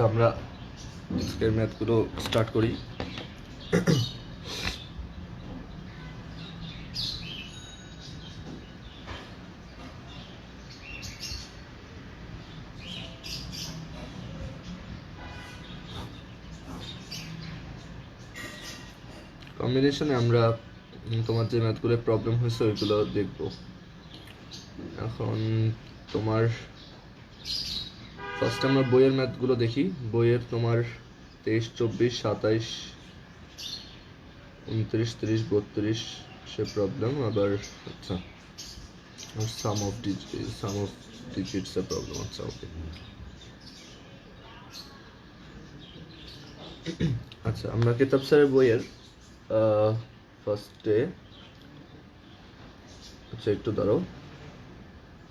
আমরা আজকের ম্যাথগুলো স্টার্ট করি। কম্বিনেশনে আমরা তোমার যে ম্যাথগুলো প্রবলেম হয়েছে ওইগুলো দেখব। এখন তোমার ফার্স্ট আমরা বইয়ের ম্যাথগুলো দেখি। বইয়ের তোমার 23, 24, 27, 29, 30, 32 সে প্রবলেম। আবার আচ্ছা সাম অফ ডিজিটস এর প্রবলেম। আচ্ছা ওকে। আচ্ছা আমরা কিতাব স্যারের বইয়ের ফার্স্টে আচ্ছা একটু দাঁড়াও।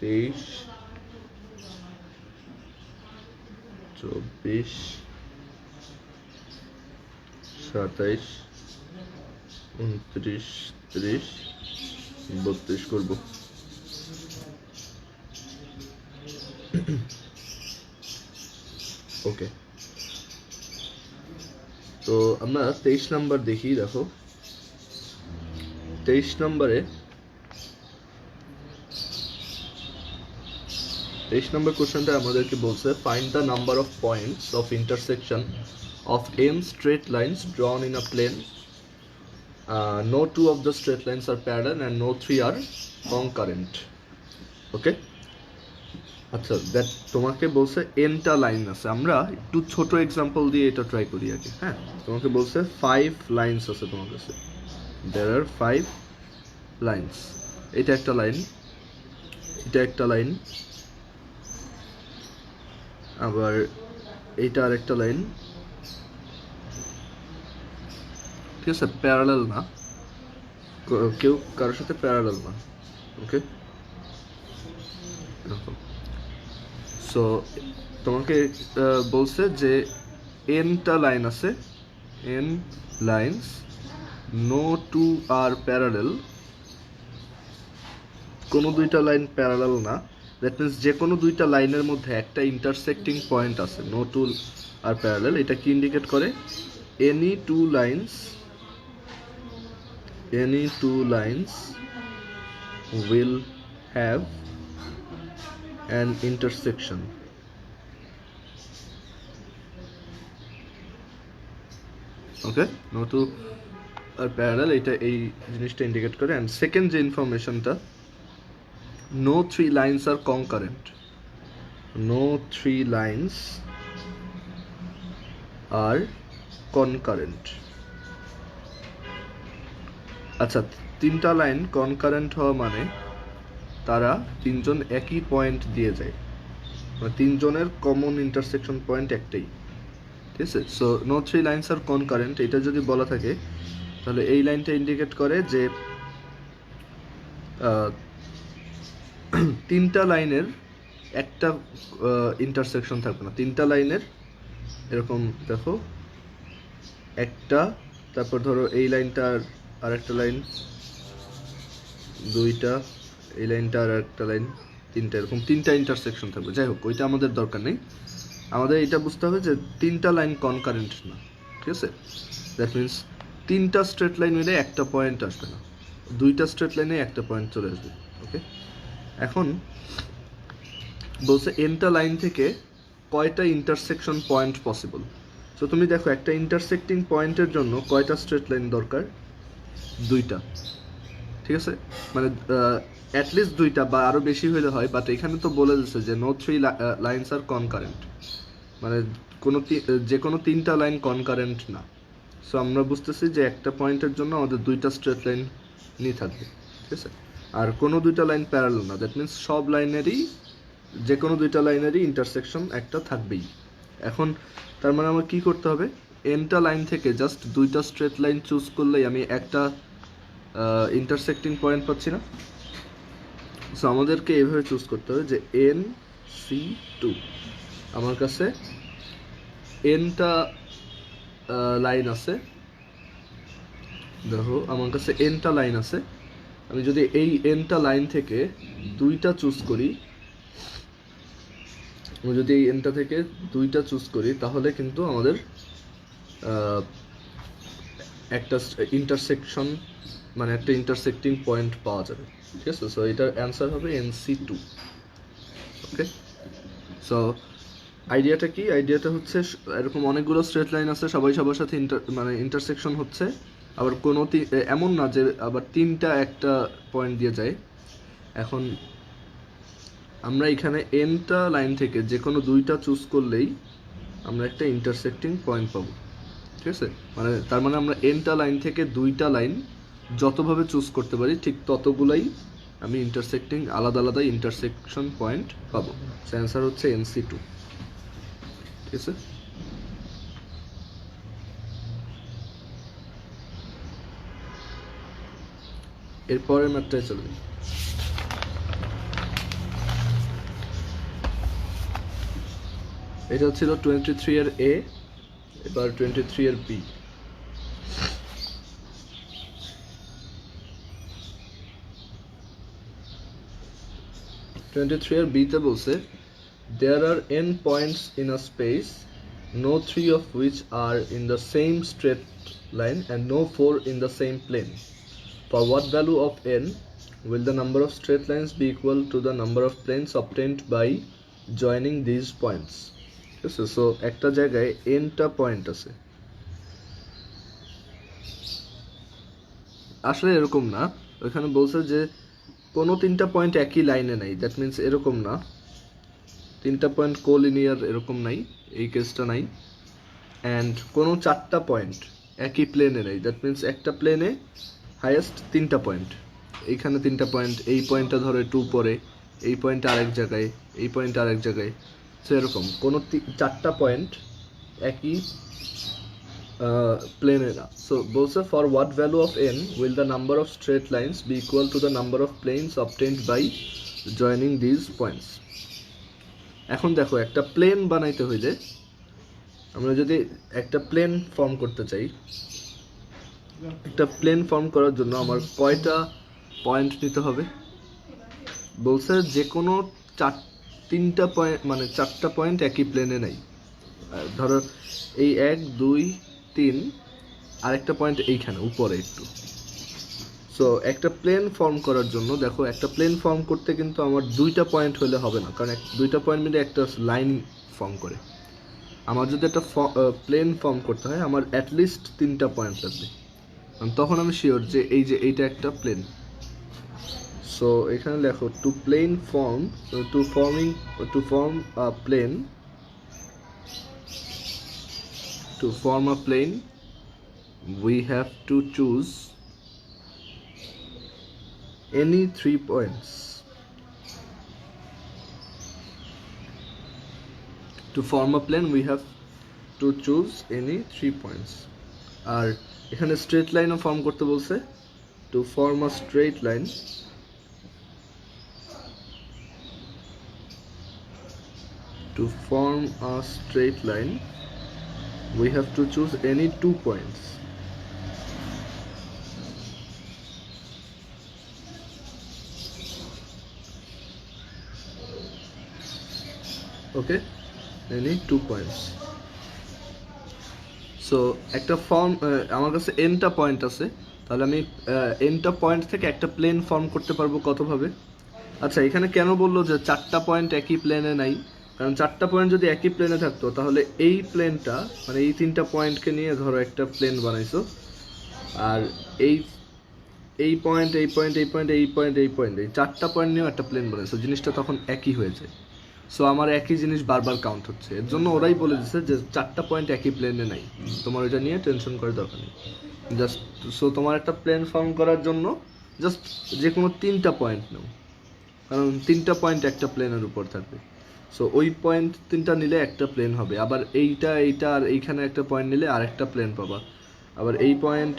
23, 24, 27, 29, 30, 32 করবো। ওকে, তো আমরা 23 নাম্বার দেখি। দেখো 23 নম্বরে 23 নম্বর কোশ্চেনটা আমাদেরকে বলছে find the number of points of intersection of n straight lines drawn in a plane. No two of the straight lines are parallel and no three are concurrent. Okay, আচ্ছা দ্যাট তোমাকে বলছে nটা line আছে। আমরা একটু ছোট example দিয়ে এটা try করি আগে। হ্যাঁ, তোমাকে বলছে 5 লাইনস আছে তোমার কাছে। there are 5 lines. এটা একটা লাইন, এটা একটা লাইন, আবার এইটা আরেকটা লাইন। ঠিক আছে, প্যারালাল না, কেউ কারোর সাথে প্যারালাল না। ওকে, সো তোমাকে বলছে যে এনটা লাইন আছে, n lines, no two are parallel, কোনো দুইটা লাইন প্যারালাল না। দ্যাট মিনস যে কোনো দুইটা লাইনের মধ্যে একটা ইন্টারসেক্টিং পয়েন্ট আছে, নো টু আর প্যারালাল। এটা কি ইন্ডিকেট করে? Any two lines will have an intersection. Okay, no two are parallel, এটা এই জিনিসটা ইন্ডিকেট করে। অ্যান্ড সেকেন্ড যে ইনফরমেশনটা, no three lines are concurrent. No three lines are concurrent. আচ্ছা, তিনটা লাইন কনকারেন্ট হওয়া মানে তারা তিনজন একই পয়েন্ট দিয়ে যায়, মানে তিনজনের কমন ইন্টারসেকশন পয়েন্ট একটাই। ঠিক আছে, so no three lines are concurrent এটা যদি বলা থাকে তাহলে এই লাইনটা ইন্ডিকেট করে যে তিনটা লাইনের একটা ইন্টারসেকশন থাকবে না। তিনটা লাইনের এরকম দেখো, একটা, তারপর ধরো এই লাইনটার আর একটা লাইন, দুইটা, এই লাইনটা আর একটা লাইন, তিনটা, এরকম তিনটা ইন্টারসেকশন থাকবে। যাই হোক, ওইটা আমাদের দরকার নেই। আমাদের এটা বুঝতে হবে যে তিনটা লাইন কনকারেন্ট না। ঠিক আছে, দ্যাট মিনস তিনটা স্ট্রেট লাইন মিলে একটা পয়েন্ট আসবে না, দুইটা স্ট্রেট লাইনে একটা পয়েন্ট চলে আসবে। ওকে, এখন বলছে এনটা লাইন থেকে কয়টা ইন্টারসেকশন পয়েন্ট পসিবল। সো তুমি দেখো একটা ইন্টারসেক্টিং পয়েন্টের জন্য কয়টা স্ট্রেট লাইন দরকার? দুইটা। ঠিক আছে, মানে অ্যাটলিস্ট দুইটা বা আরও বেশি হলে হয়, বাট এখানে তো বলে দিচ্ছে যে no three lines are concurrent, মানে যে কোনো তিনটা লাইন কনকারেন্ট না। সো আমরা বুঝতেছি যে একটা পয়েন্টের জন্য আমাদের দুইটা স্ট্রেট লাইন নিয়ে থাকবে। ঠিক আছে, আর কোনো দুইটা লাইন প্যারালাল না। দ্যাট মিনস সব লাইনেরই, যে কোনো দুইটা লাইনেরই ইন্টারসেকশন একটা থাকবেই। এখন তার মানে আমার কী করতে হবে? এনটা লাইন থেকে জাস্ট দুইটা স্ট্রেট লাইন চুজ করলেই আমি একটা ইন্টারসেক্টিং পয়েন্ট পাচ্ছি না। সো আমাদেরকে এইভাবে চুজ করতে হবে যে এন সি টু, আমার কাছে এনটা লাইন আছে। দেখো আমার কাছে এনটা লাইন আছে, আমি যদি এই এনটা লাইন থেকে দুইটা চুজ করি, আমি যদি এই এনটা থেকে দুইটা চুজ করি, তাহলে কিন্তু আমাদের একটা ইন্টারসেকশন মানে একটা ইন্টারসেক্টিং পয়েন্ট পাওয়া যাবে। ঠিক আছে, সো এটার অ্যান্সার হবে NC2। ওকে, সো আইডিয়াটা কি? আইডিয়াটা হচ্ছে এরকম অনেকগুলো স্ট্রেট লাইন আছে, সবাই সবার সাথে মানে ইন্টারসেকশন হচ্ছে, আবার কোনো এমন না যে আবার তিনটা একটা পয়েন্ট দিয়ে যায়। এখন আমরা এখানে এনটা লাইন থেকে যে কোনো দুইটা চুজ করলেই আমরা একটা ইন্টারসেক্টিং পয়েন্ট পাবো। ঠিক আছে, মানে তার মানে আমরা এনটা লাইন থেকে দুইটা লাইন যতভাবে চুজ করতে পারি ঠিক ততগুলাই আমি ইন্টারসেক্টিং আলাদা আলাদা ইন্টারসেকশন পয়েন্ট পাবো। অ্যান্সার হচ্ছে NC2। ঠিক আছে, এরপরের ম্যাথটায় চলে যাই। এটা ছিল 23 এর A, এবার 23 এর B। এর B তে বলছে there are n points in a space, no 3 of which are in the same straight line and no 4 in the same plane. For what value of n will the number of straight lines be equal to the number of planes obtained by joining these points? ঠিক আছে, so একটা জায়গায় nটা point আছে, আসলে এরকম না, ওইখানে বলছে যে কোনো তিনটা পয়েন্ট একই লাইনে নাই, দ্যাট মিনস এরকম না, তিনটা পয়েন্ট কোলিনিয়ার এরকম নাই, এই কেসটা নাই। অ্যান্ড কোনো চারটা পয়েন্ট একই প্লেনে নেই, দ্যাট মিনস একটা প্লেনে হাইয়েস্ট তিনটা পয়েন্ট, এইখানে তিনটা পয়েন্ট, এই পয়েন্টটা ধরে 2 পরে, এই পয়েন্টটা আরেক জায়গায়, এই পয়েন্টটা আরেক জায়গায়, সো এরকম কোনো চারটা পয়েন্ট একই প্লেনে না। সো বলছে for what value of n will the number of straight lines be equal to the number of planes obtained by joining these points. এখন দেখো, একটা প্লেন বানাইতে হইলে আমরা যদি একটা প্লেন ফর্ম করতে চাই, একটা প্লেন ফর্ম করার জন্য আমার কয়টা পয়েন্ট নিতে হবে? বলছে যে কোনো তিনটা পয়েন্ট, মানে চারটা পয়েন্ট একই প্লেনে নাই। ধরো এই 1 2 3, আরেকটা পয়েন্ট এইখানে উপরে একটু। সো একটা প্লেন ফর্ম করার জন্য দেখো, একটা প্লেন ফর্ম করতে কিন্তু আমার দুইটা পয়েন্ট হলে হবে না, কারণ দুইটা পয়েন্ট মিলে একটা লাইন ফর্ম করে। আমার যদি একটা প্লেন ফর্ম করতে হয়, আমার অ্যাটলিস্ট তিনটা পয়েন্ট লাগবে, তখন আমি শিওর যে এই যে এইটা একটা প্লেন। সো এখানে লেখো two form a plane we have to choose any 3 points. To form a plane we have to choose any 3 points. আর এখানে স্ট্রেট লাইনও ফর্ম করতে বলছে। To form a straight line we have to choose any 2 points. Okay, any 2 points. So একটা form, আমার কাছে nটা point আছে, তাহলে আমি nটা পয়েন্ট থেকে একটা প্লেন ফর্ম করতে পারবো কতভাবে? আচ্ছা, এখানে কেন বললো যে চারটা পয়েন্ট একই প্লেনে নাই? কারণ চারটা পয়েন্ট যদি একই প্লেনে থাকতো, তাহলে এই প্লেনটা মানে এই তিনটা পয়েন্টকে নিয়ে ধরো একটা প্লেন বানাইছো, আর এই পয়েন্ট এই পয়েন্ট এই পয়েন্ট এই পয়েন্ট এই পয়েন্ট এই চারটা পয়েন্ট নিয়েও একটা প্লেন বানাইছো, জিনিসটা তখন একই হয়ে যায়। সো আমার একই জিনিস বারবার কাউন্ট হচ্ছে, এর জন্য ওরাই বলে দিচ্ছে যে চারটা পয়েন্ট একই প্লেনে নাই, তোমার ওইটা নিয়ে টেনশন করার দরকার নেই। জাস্ট সো তোমার একটা প্লেন ফর্ম করার জন্য জাস্ট যে কোনো তিনটা পয়েন্ট নাও, কারণ তিনটা পয়েন্ট একটা প্লেনের উপর থাকবে। সো ওই পয়েন্ট তিনটা নিলে একটা প্লেন হবে, আবার এইটা আর এইখানে একটা পয়েন্ট নিলে আরেকটা প্লেন পাবা, আবার এই পয়েন্ট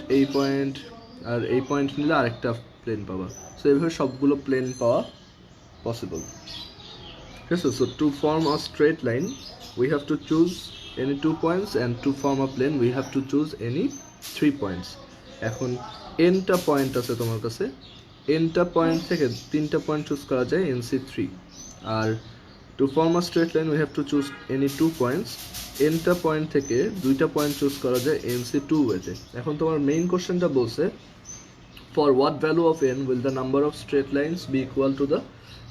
আর এই পয়েন্ট নিলে আরেকটা প্লেন পাবা। সো এইভাবে সবগুলো প্লেন পাওয়া পসিবল। ঠিক আছে, so to form a straight line we have to choose any 2 points and to form a plane we have to choose any 3 points. এখন nটা পয়েন্ট আছে তোমার কাছে, এনটা পয়েন্ট থেকে তিনটা পয়েন্ট চুজ করা যায় NC3 আর to form a straight line we have to choose any 2 points এনটা পয়েন্ট থেকে দুইটা পয়েন্ট চুজ করা যায় NC2 ওয়েতে এখন তোমার মেইন কোশ্চেনটা বলছে for what value of n will the number of straight lines be equal to the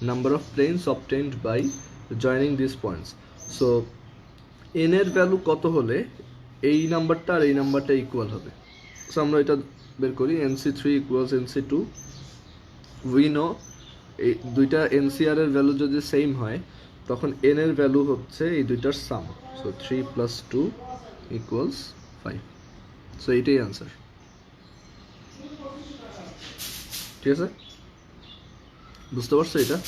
number of planes obtained by joining these points so n এর ভ্যালু কত হলে এই নাম্বারটা আর এই নাম্বারটা ইকুয়াল হবে সো আমরা এটা বের করি NC3 equals NC2 we know এই দুইটা NCR এর ভ্যালু যদি সেম হয় তখন n এর ভ্যালু হচ্ছে এই দুইটার সাম সো 3 plus 2 equals 5 সো এটাই आंसर ঠিক আছে বুঝতে পারছো এটা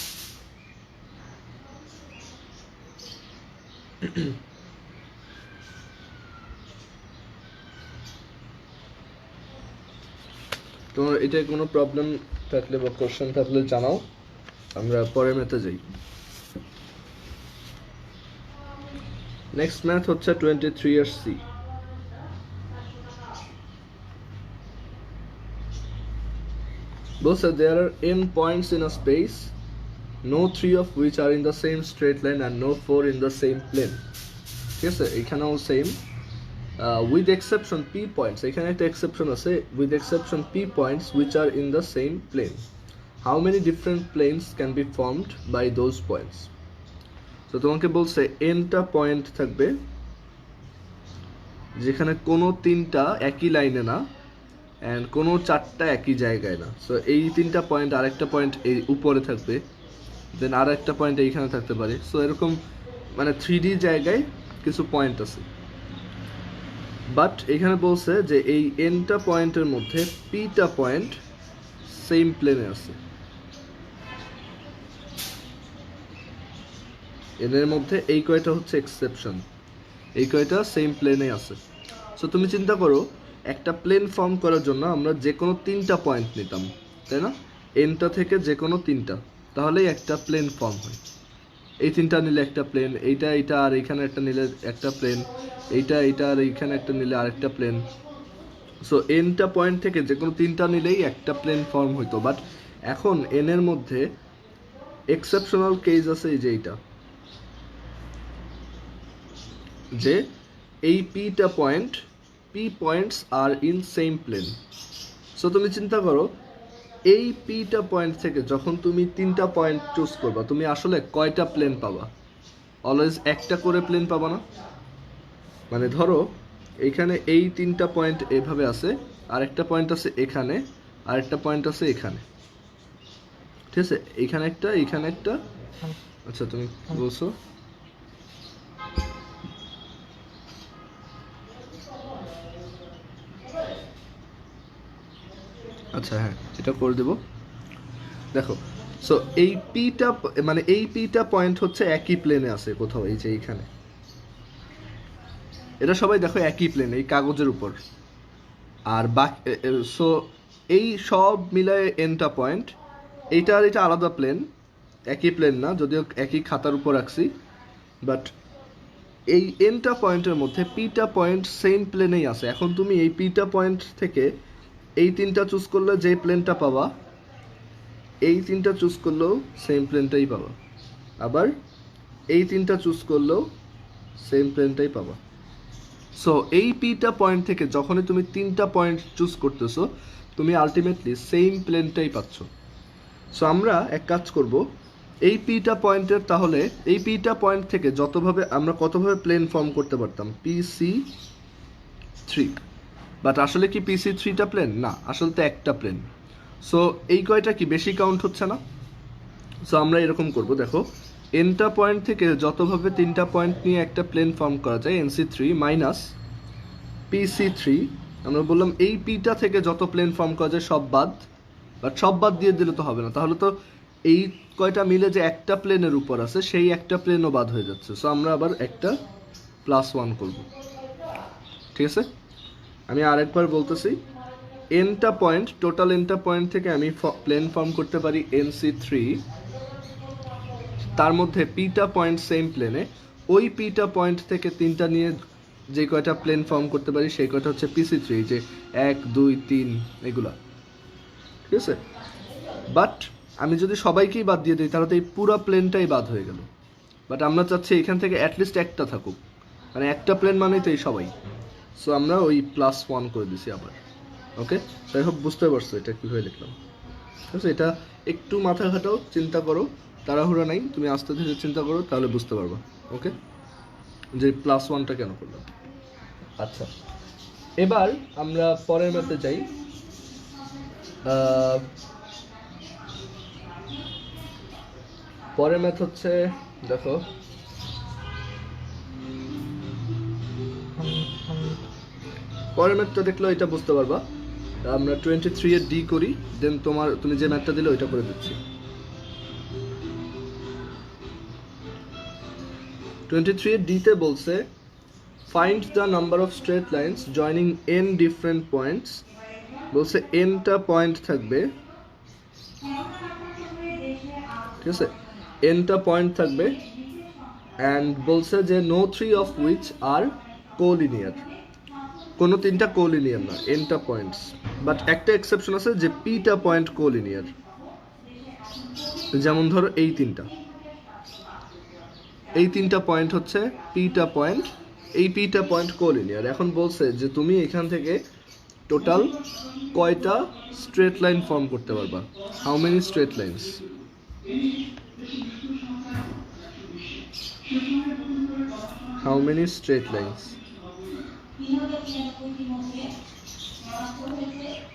তোমার এটা কোনো প্রবলেম থাকলে বা কোশ্চেন থাকলে জানাও আমরা পরের ম্যাথে যাই নেক্সট ম্যাথ হচ্ছে 23 এর সি বলছে there are n points in a space no 3 of which are in the same straight line and no 4 in the same plane ঠিক আছে এখানেও same with exception p points এখানে একটা exception আছে with exception p points which are in the same plane how many different planes can be formed by those points তো তোমাকে বলছে n টা পয়েন্ট থাকবে যেখানে কোনো তিনটা একই লাইনে না এন্ড কোনো চারটা একই জায়গায় না সো এই তিনটা পয়েন্ট আরেকটা পয়েন্ট এই উপরে থাকবে দেন আরেকটা পয়েন্ট এইখানে থাকতে পারে সো এরকম মানে 3D জায়গায় কিছু পয়েন্ট আছে বাট এখানে বলছে যে এই এনটা পয়েন্টের মধ্যে পিটা পয়েন্ট সেম প্লেনে আছে এর মধ্যে এই কয়টা হচ্ছে এক্সেপশন এই কয়টা সেম প্লেনে আছে সো তুমি চিন্তা করো একটা প্লেন ফর্ম করার জন্য আমরা যে কোনো তিনটা পয়েন্ট নিতাম তাই না এনটা থেকে যে কোনো তিনটা তাহলেই একটা প্লেন ফর্ম হয় এই তিনটা নিলে একটা প্লেন এইটা এইটা আর এইখানে একটা নিলে একটা প্লেন এইটা এইটা আর এইখানে একটা নিলে আরেকটা প্লেন সো এনটা পয়েন্ট থেকে যে কোনো তিনটা নিলেই একটা প্লেন ফর্ম হইতো বাট এখন এন এর মধ্যে এক্সেপশনাল কেস আছে এই যে এইটা যে এই পিটা point P points are in same plane so তুমি চিন্তা করো এই পিটা পয়েন্ট থেকে যখন তুমি তিনটা পয়েন্ট চুজ করবা তুমি আসলে কয়টা প্লেন পাবা অলওয়েজ একটা করে প্লেন পাবা না মানে ধরো এইখানে এই তিনটা পয়েন্ট এইভাবে আছে আর একটা পয়েন্ট আছে এখানে আর একটা পয়েন্ট আছে এখানে ঠিক আছে এইখানে একটা আচ্ছা তুমি বলছো আচ্ছা হ্যাঁ এটা করে দেব দেখো সো এই পিটা মানে এই পিটা পয়েন্ট হচ্ছে একই প্লেনে আছে কোথাও এই যে এইখানে এটা সবাই দেখো একই প্লেন এই কাগজের উপর আর সো এই সব মিলায়ে এনটা পয়েন্ট এইটা আর এটা আলাদা প্লেন একই প্লেন না যদিও একই খাতার উপর রাখছি বাট এই এনটা পয়েন্টের মধ্যে পিটা পয়েন্ট সেম প্লেনেই আছে এখন তুমি এই পিটা পয়েন্ট থেকে এই তিনটা চুজ করলে যে প্লেনটা পাবা এই তিনটা চুজ করলেও সেম প্লেনটাই পাবা আবার এই তিনটা চুজ করলেও সেম প্লেনটাই পাবা সো এই পিটা পয়েন্ট থেকে যখনই তুমি তিনটা পয়েন্ট চুজ করতেছো তুমি আলটিমেটলি সেম প্লেনটাই পাচ্ছ সো আমরা এক কাজ করব এই পিটা পয়েন্টের তাহলে এই পিটা পয়েন্ট থেকে যতভাবে আমরা কতভাবে প্লেন ফর্ম করতে পারতাম PC3 বাট আসলে কি PC3টা প্লেন না আসলে তো একটা প্লেন সো এই কয়টা কি বেশি কাউন্ট হচ্ছে না সো আমরা এরকম করব দেখো এনটা পয়েন্ট থেকে যতভাবে তিনটা পয়েন্ট নিয়ে একটা প্লেন ফর্ম করা যায় NC3 মাইনাস PC3 আমরা বললাম এই পিটা থেকে যত প্লেন ফর্ম করা যায় সব বাদ বাট সব বাদ দিয়ে দিলে তো হবে না তাহলে তো এই কয়টা মিলে যে একটা প্লেনের উপর আছে সেই একটা প্লেনও বাদ হয়ে যাচ্ছে সো আমরা আবার একটা +1 করব ঠিক আছে আমি আরেকবার বলতেছি এনটা পয়েন্ট টোটাল এনটা পয়েন্ট থেকে আমি প্লেন ফর্ম করতে পারি NC3 তার মধ্যে পিটা পয়েন্ট সেম প্লেনে ওই পিটা পয়েন্ট থেকে তিনটা নিয়ে যে কয়টা প্লেন ফর্ম করতে পারি সেই কয়টা হচ্ছে PC3 যে 1 2 3 এগুলা ঠিক আছে বাট আমি যদি সবাইকেই বাদ দিয়ে দিই তাহলে তো এই পুরো প্লেনটাই বাদ হয়ে গেল। বাট আমরা চাচ্ছি এখান থেকে অ্যাটলিস্ট একটা থাকুক, মানে একটা প্লেন মানেই তো এই সবাই। সো আমরা ওই +1 করে দিছি আবার। ওকে, তাই হোপ বুঝতে পারছো এটা কীভাবে লিখলাম। ঠিক আছে, এটা একটু মাথা খাটাও, চিন্তা করো, তাড়াহুড়া নাই, তুমি আস্তে ধীরে চিন্তা করো, তাহলে বুঝতে পারবা। ওকে, যে +1টা কেন করলাম। আচ্ছা, এবার আমরা পরের ম্যাথে যাই। পরের ম্যাথ হচ্ছে, দেখো পরের ম্যাথটা দেখলে এটা বুঝতে পারবা। আমরা 23 এর ডি করি, দেন তুমি যে ম্যাথটা দিলে ওইটা করে দিচ্ছি। 23 এর ডিতে বলছে find the number of straight lines joining n different points. বলছে nটা পয়েন্ট থাকবে, ঠিক আছে, nটা পয়েন্ট থাকবে, অ্যান্ড বলছে যে no 3 of which are collinear, কোনো তিনটা কোলিনিয়ার না, nটা পয়েন্টস। বাট একটা এক্সেপশন আছে যে pটা পয়েন্ট কোলিনিয়ার, যেমন ধরো এই তিনটা পয়েন্ট হচ্ছে pটা পয়েন্ট, এই pটা পয়েন্ট কোলিনিয়ার। এখন বলছে যে তুমি এখান থেকে টোটাল কয়টা স্ট্রেট লাইন ফর্ম করতে পারবা, how many straight lines. How many straight lines.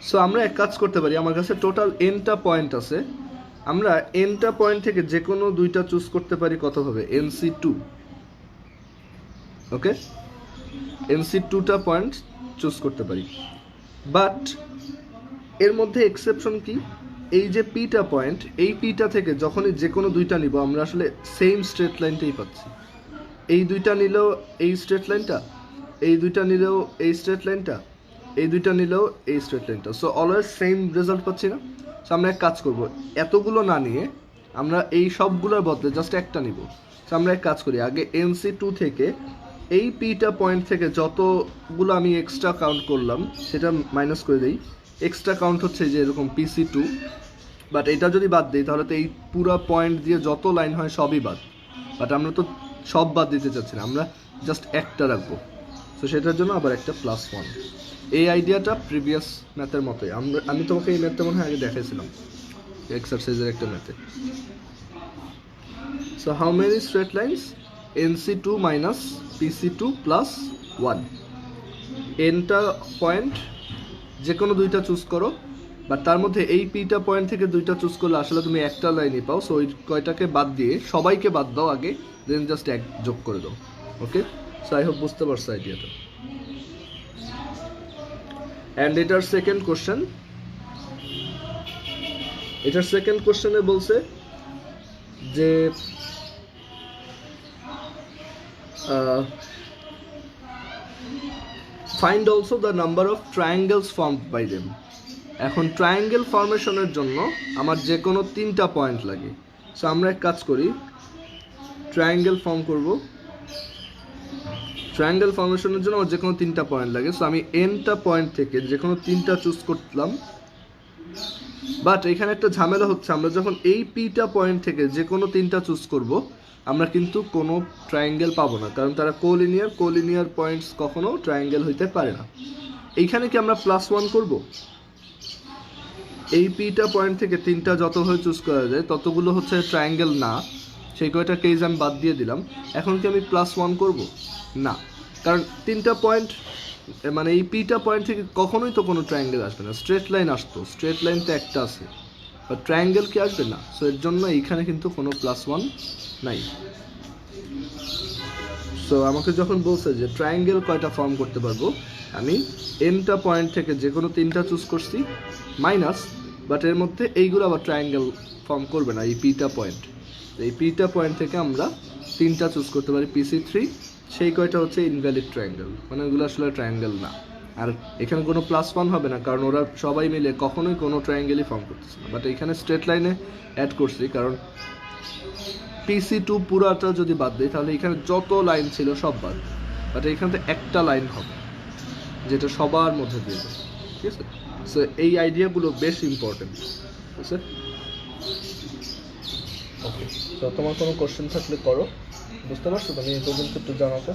So আমরা এক কাজ করতে পারি, আমার কাছে টোটাল nটা পয়েন্ট আছে, আমরা nটা পয়েন্ট থেকে যে কোনো দুইটা চুজ করতে পারি, কত হবে, nc2। ওকে, nc2টা পয়েন্ট চুজ করতে পারি। বাট এর মধ্যে এক্সেপশন কি, এই যে pটা পয়েন্ট, এই pটা থেকে যখনই যে কোনো দুইটা নিব আমরা আসলে সেম স্ট্রেট লাইনটাই পাচ্ছি। এই দুইটা নিলেও এই স্ট্রেট লাইনটা, এই দুইটা নিলেও এই স্ট্রেট লাইনটা, এই দুইটা নিলেও এই স্ট্রেট লাইনটা। সো অলওয়েজ সেম রেজাল্ট পাচ্ছি না। সো আমরা এক কাজ করব, এতগুলো না নিয়ে আমরা এই সবগুলোর বদলে জাস্ট একটা নিব। সো আমরা এক কাজ করি, আগে nc2 থেকে এই pটা পয়েন্ট থেকে যতগুলো আমি এক্সট্রা কাউন্ট করলাম সেটা মাইনাস করে দিই। এক্সট্রা কাউন্ট হচ্ছে যে এরকম pc2, বাট এটা যদি বাদ দিই তাহলে তো এই পুরো পয়েন্ট দিয়ে যত লাইন হয় সবই বাদ। বাট আমরা তো সব বাদ দিতে চাচ্ছি না, আমরা জাস্ট একটা রাখবো। সো সেটার জন্য আবার একটা +1। এই আইডিয়াটা প্রিভিয়াস ম্যাথের মতোই, আমি তোমাকে এই ম্যাথটা মনে হয় আগে দেখাইছিলাম এক্সারসাইজের একটা ম্যাথে। So how many straight lines, nc2 minus pc2 +1। nটা পয়েন্ট যে কোনো দুইটা চুজ করো, বাট তার মধ্যে এই pটা পয়েন্ট থেকে দুইটা চুজ করলে আসলে তুমি একটা লাইনই পাও। সো ওই কয়টাকে বাদ দিয়ে সবাইকে বাদ দাও আগে, দেন জাস্ট এক যোগ করে দাও। ওকে, সো আই হোপ বুঝতে পারছো আইডিয়াটা। অ্যান্ড এটার সেকেন্ড কোশ্চেনে বলছে যে find also the number of triangles formed by them. এখন ট্রায়াঙ্গেল ফর্মেশনের জন্য আমার যে কোনো তিনটা পয়েন্ট লাগে। সো আমরা এক কাজ করি, ট্রায়াঙ্গেল ফর্ম করব। ট্রায়াঙ্গেল ফর্মেশনের জন্য আমার যে কোনো তিনটা পয়েন্ট লাগে। সো আমি nটা পয়েন্ট থেকে যে কোনো তিনটা চুজ করলাম। বাট এখানে একটা ঝামেলা হচ্ছে, আমরা যখন এই pটা পয়েন্ট থেকে যে কোনো তিনটা চুজ করব আমরা কিন্তু কোনো ট্রায়াঙ্গেল পাবো না, কারণ তারা কোলিনিয়ার পয়েন্টস কখনো ট্রায়াঙ্গেল হইতে পারে না। এইখানে কি আমরা +1 করব? এই pটা পয়েন্ট থেকে তিনটা যতভাবে চুজ করা যায় ততগুলো হচ্ছে ট্রায়াঙ্গেল না, সেই কয়টা কেস আমি বাদ দিয়ে দিলাম। এখন কি আমি +1 করব? না, কারণ তিনটা পয়েন্ট, মানে এই pটা পয়েন্ট থেকে কখনোই তো কোনো ট্রায়াঙ্গেল আসবে না। স্ট্রেট লাইন আসতো, স্ট্রেট লাইন তো একটা আছে, বাট ট্রায়াঙ্গেল কি আসবে না। সো এর জন্য এইখানে কিন্তু কোনো +1 নাই। সো আমাকে যখন বলছে যে ট্রায়াঙ্গেল কয়টা ফর্ম করতে পারবো, আমি nটা পয়েন্ট থেকে যে কোনো তিনটা চুজ করছি মাইনাস, বাট এর মধ্যে এইগুলো আবার ট্রায়াঙ্গেল ফর্ম করবে না। এই pটা পয়েন্ট, এই pটা পয়েন্ট থেকে আমরা তিনটা চুজ করতে পারি pc3, সেই কয়টা হচ্ছে ইনভ্যালিড ট্রায়াঙ্গেল, মানে ওইগুলো আসলে ট্রায়াঙ্গেল না। আর এখানে কোনো +1 হবে না, কারণ ওরা সবাই মিলে কখনোই কোনো ট্রায়াঙ্গেলই ফর্ম করতেছে না। বাট এখানে স্ট্রেট লাইনে অ্যাড করছি, কারণ pc2 পুরাটা যদি বাদ দিই তাহলে এখানে যত লাইন ছিল সব বাদ, বাট এখান থেকে একটা লাইন হবে যেটা সবার মধ্যে দিয়ে যাবে। ঠিক আছে, সো এই আইডিয়াগুলো বেশ ইম্পর্টেন্ট। ঠিক আছে। ওকে, তো তোমার কোনো কোশ্চেন থাকলে করো। বুঝতে পারছো তুমি এই পর্যন্ত একটু জানাতো।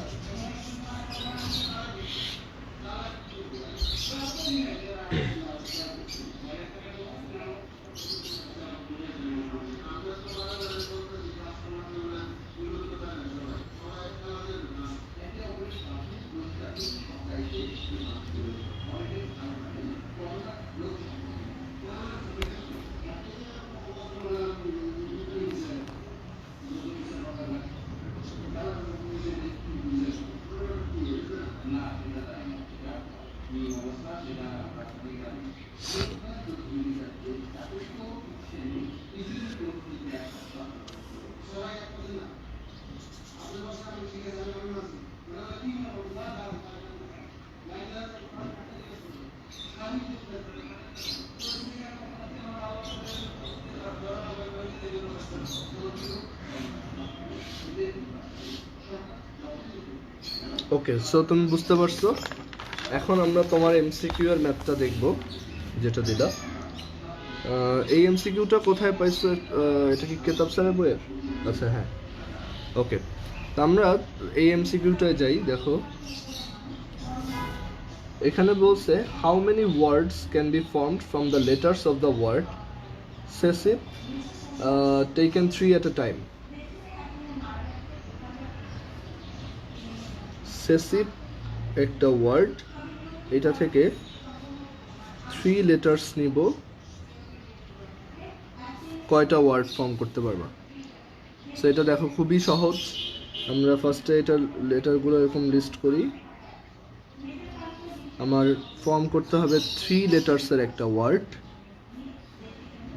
ওকে, সো তুমি বুঝতে পারছো। এখন আমরা তোমার এমসিকিউ এর ম্যাথটা দেখব, যেটা দিলা। এই এমসিকিউটা কোথায় পাইছো? এটা কি কেতাব স্যারের বইয়ের? আচ্ছা, হ্যাঁ। ওকে, তো আমরা এই এমসিকিউটায় যাই। দেখো এখানে বলছে, how many words can be formed from the letters of the word সেসিভ টেকেন 3 at a টাইম। সেসিভ একটা ওয়ার্ড, এটা থেকে 3 লেটার্স নিব, কয়টা ওয়ার্ড ফর্ম করতে পারবা? সো এটা দেখো খুবই সহজ। আমরা ফার্স্টে এটার লেটারগুলো এরকম লিস্ট করি। আমার ফর্ম করতে হবে 3 লেটার্সের একটা ওয়ার্ড,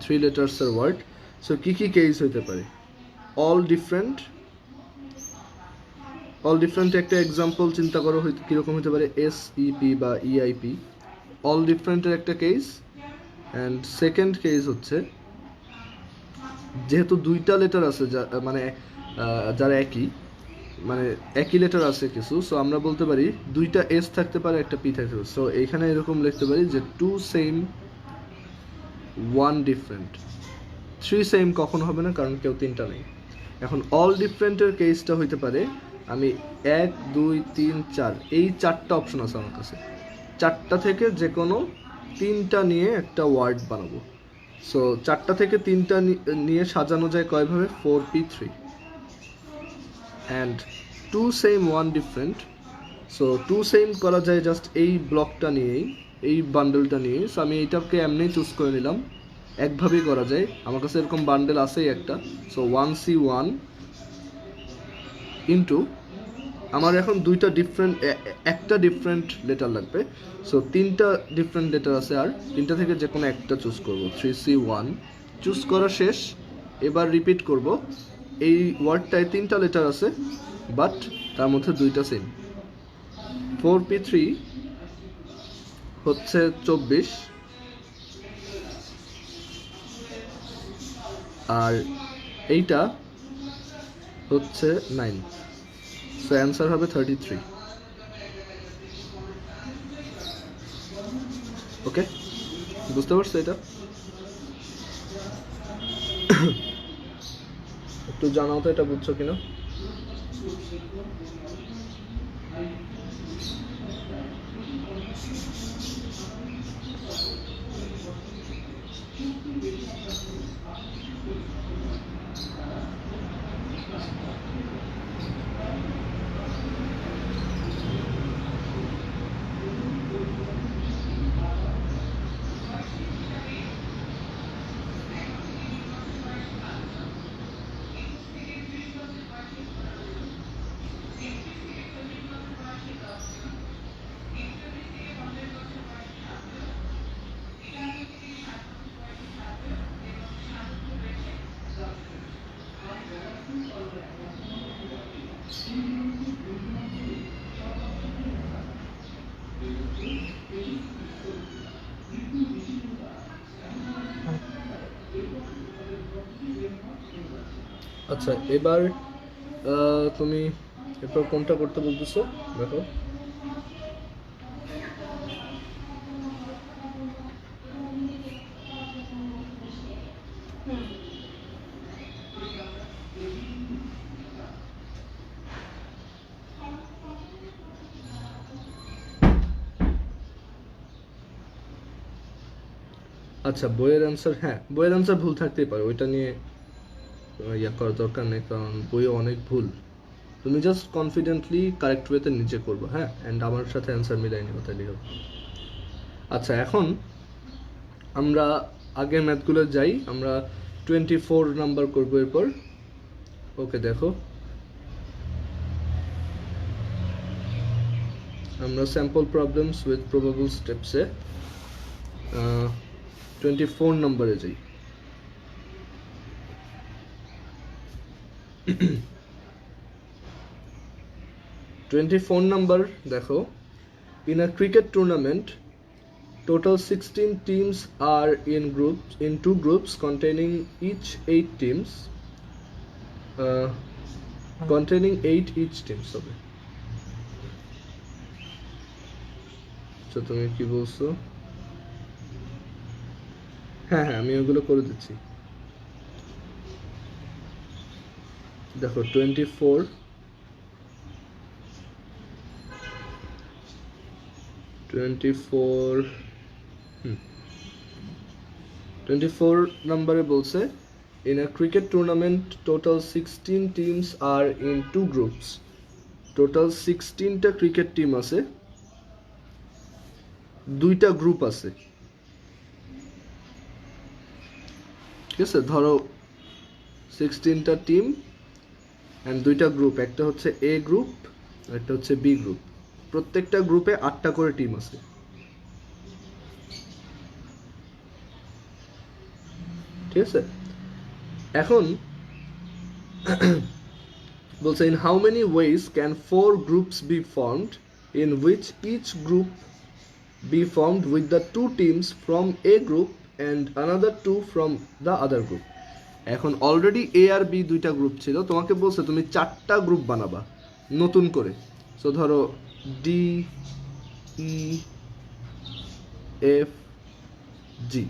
3 লেটার্সের ওয়ার্ড। সো কি কি কেস হইতে পারে? অল ডিফারেন্ট একটা এক্সাম্পল চিন্তা করো, কীরকম হতে পারে? SEP বা EIP, অল ডিফারেন্টের একটা কেস। অ্যান্ড সেকেন্ড কেস হচ্ছে, যেহেতু 2টা লেটার আছে, মানে যারা একই লেটার আছে কিছু, সো আমরা বলতে পারি 2টা S থাকতে পারে, একটা P থাকতে পারে। সো এইখানে এরকম লিখতে পারি যে 2 সেম 1 ডিফারেন্ট। 3 সেম কখনো হবে না, কারণ কেউ 3টা নেই। এখন অল ডিফারেন্টের কেসটা হইতে পারে, আমি 1 2 3 4 এই 4টা অপশন আছে আমার কাছে, 4টা থেকে যে কোনো 3টা নিয়ে একটা ওয়ার্ড বানাবো। সো 4টা থেকে 3টা নিয়ে সাজানো যায় কয়ভাবে? 4P3 and 2 same 1 different. So 2 same করা যায় জাস্ট এই ব্লকটা নিয়েই, এই বান্ডেলটা নিয়ে। সো আমি এইটাকে এমনি চুজ করে নিলাম, একভাবেই করা যায়। আমার কাছে এরকম বান্ডেল আছেই একটা। সো 1C1 ইন্টু, আমার এখন একটা ডিফারেন্ট লেটার লাগবে। সো 3টা ডিফারেন্ট লেটার আছে, আর 3টা থেকে যে কোনো একটা চুজ করব। 3C1 চুজ করা শেষ। এবার রিপিট করব। এই ওয়ার্ডটায় 3টা লেটার আছে, বাট তার মধ্যে 2টা সেম। 4P3 হচ্ছে 24, আর এইটা হচ্ছে 9। সো অ্যান্সার হবে 33। ওকে, বুঝতে পারছো এটা? একটু জানাও তো এটা বুঝছো কিনা। আচ্ছা, এবার তুমি এরপর কোনটা করতে বলতেছো? দেখো আচ্ছা, বইয়ের অ্যান্সার, হ্যাঁ বইয়ের অ্যান্সার ভুল থাকতেই পারে, ওইটা নিয়ে ইয়া করার দরকার নেই, কারণ বইয়ে অনেক ভুল। তুমি জাস্ট কনফিডেন্টলি কারেক্ট ওয়েতে নিজে করবো, হ্যাঁ, অ্যান্ড আমার সাথে অ্যান্সার মিলাই নিও, তাহলেই হবে। আচ্ছা, এখন আমরা আগের ম্যাথগুলো যাই, আমরা 24 নাম্বার করবো এরপর। ওকে, দেখো আমরা স্যাম্পল প্রবলেমস উইথ প্রবাবল স্টেপসে 24 নম্বরে যাই। টোয়েন্টি-ফোর নাম্বার দেখো, in a cricket tournament total 16 teams are in two groups containing each 8 teams, containing 8 each teams হবে। তো তুমি কি বলছো? হ্যাঁ হ্যাঁ, আমি ওগুলো করে দিচ্ছি। দেখো 24 নম্বরে বলছে, in a cricket tournament total 16 teams are in two groups, total 16টা ক্রিকেট টিম আছে, দুইটা গ্রুপ আছে। ঠিক আছে, ধরো 16টা টিম অ্যান্ড দুইটা গ্রুপ, একটা হচ্ছে এ গ্রুপ, একটা হচ্ছে বি গ্রুপ। প্রত্যেকটা গ্রুপে 8টা করে টিম আছে। ঠিক আছে, এখন বলছে, in how many ways can 4 groups be formed in which each group be formed with the 2 teams from a group and another 2 from the other group। এখন অলরেডি এ আর বি দুইটা গ্রুপ ছিল, তোমাকে বলছে তুমি 4টা গ্রুপ বানাবা নতুন করে। সো ধরো ডি ই এফ জি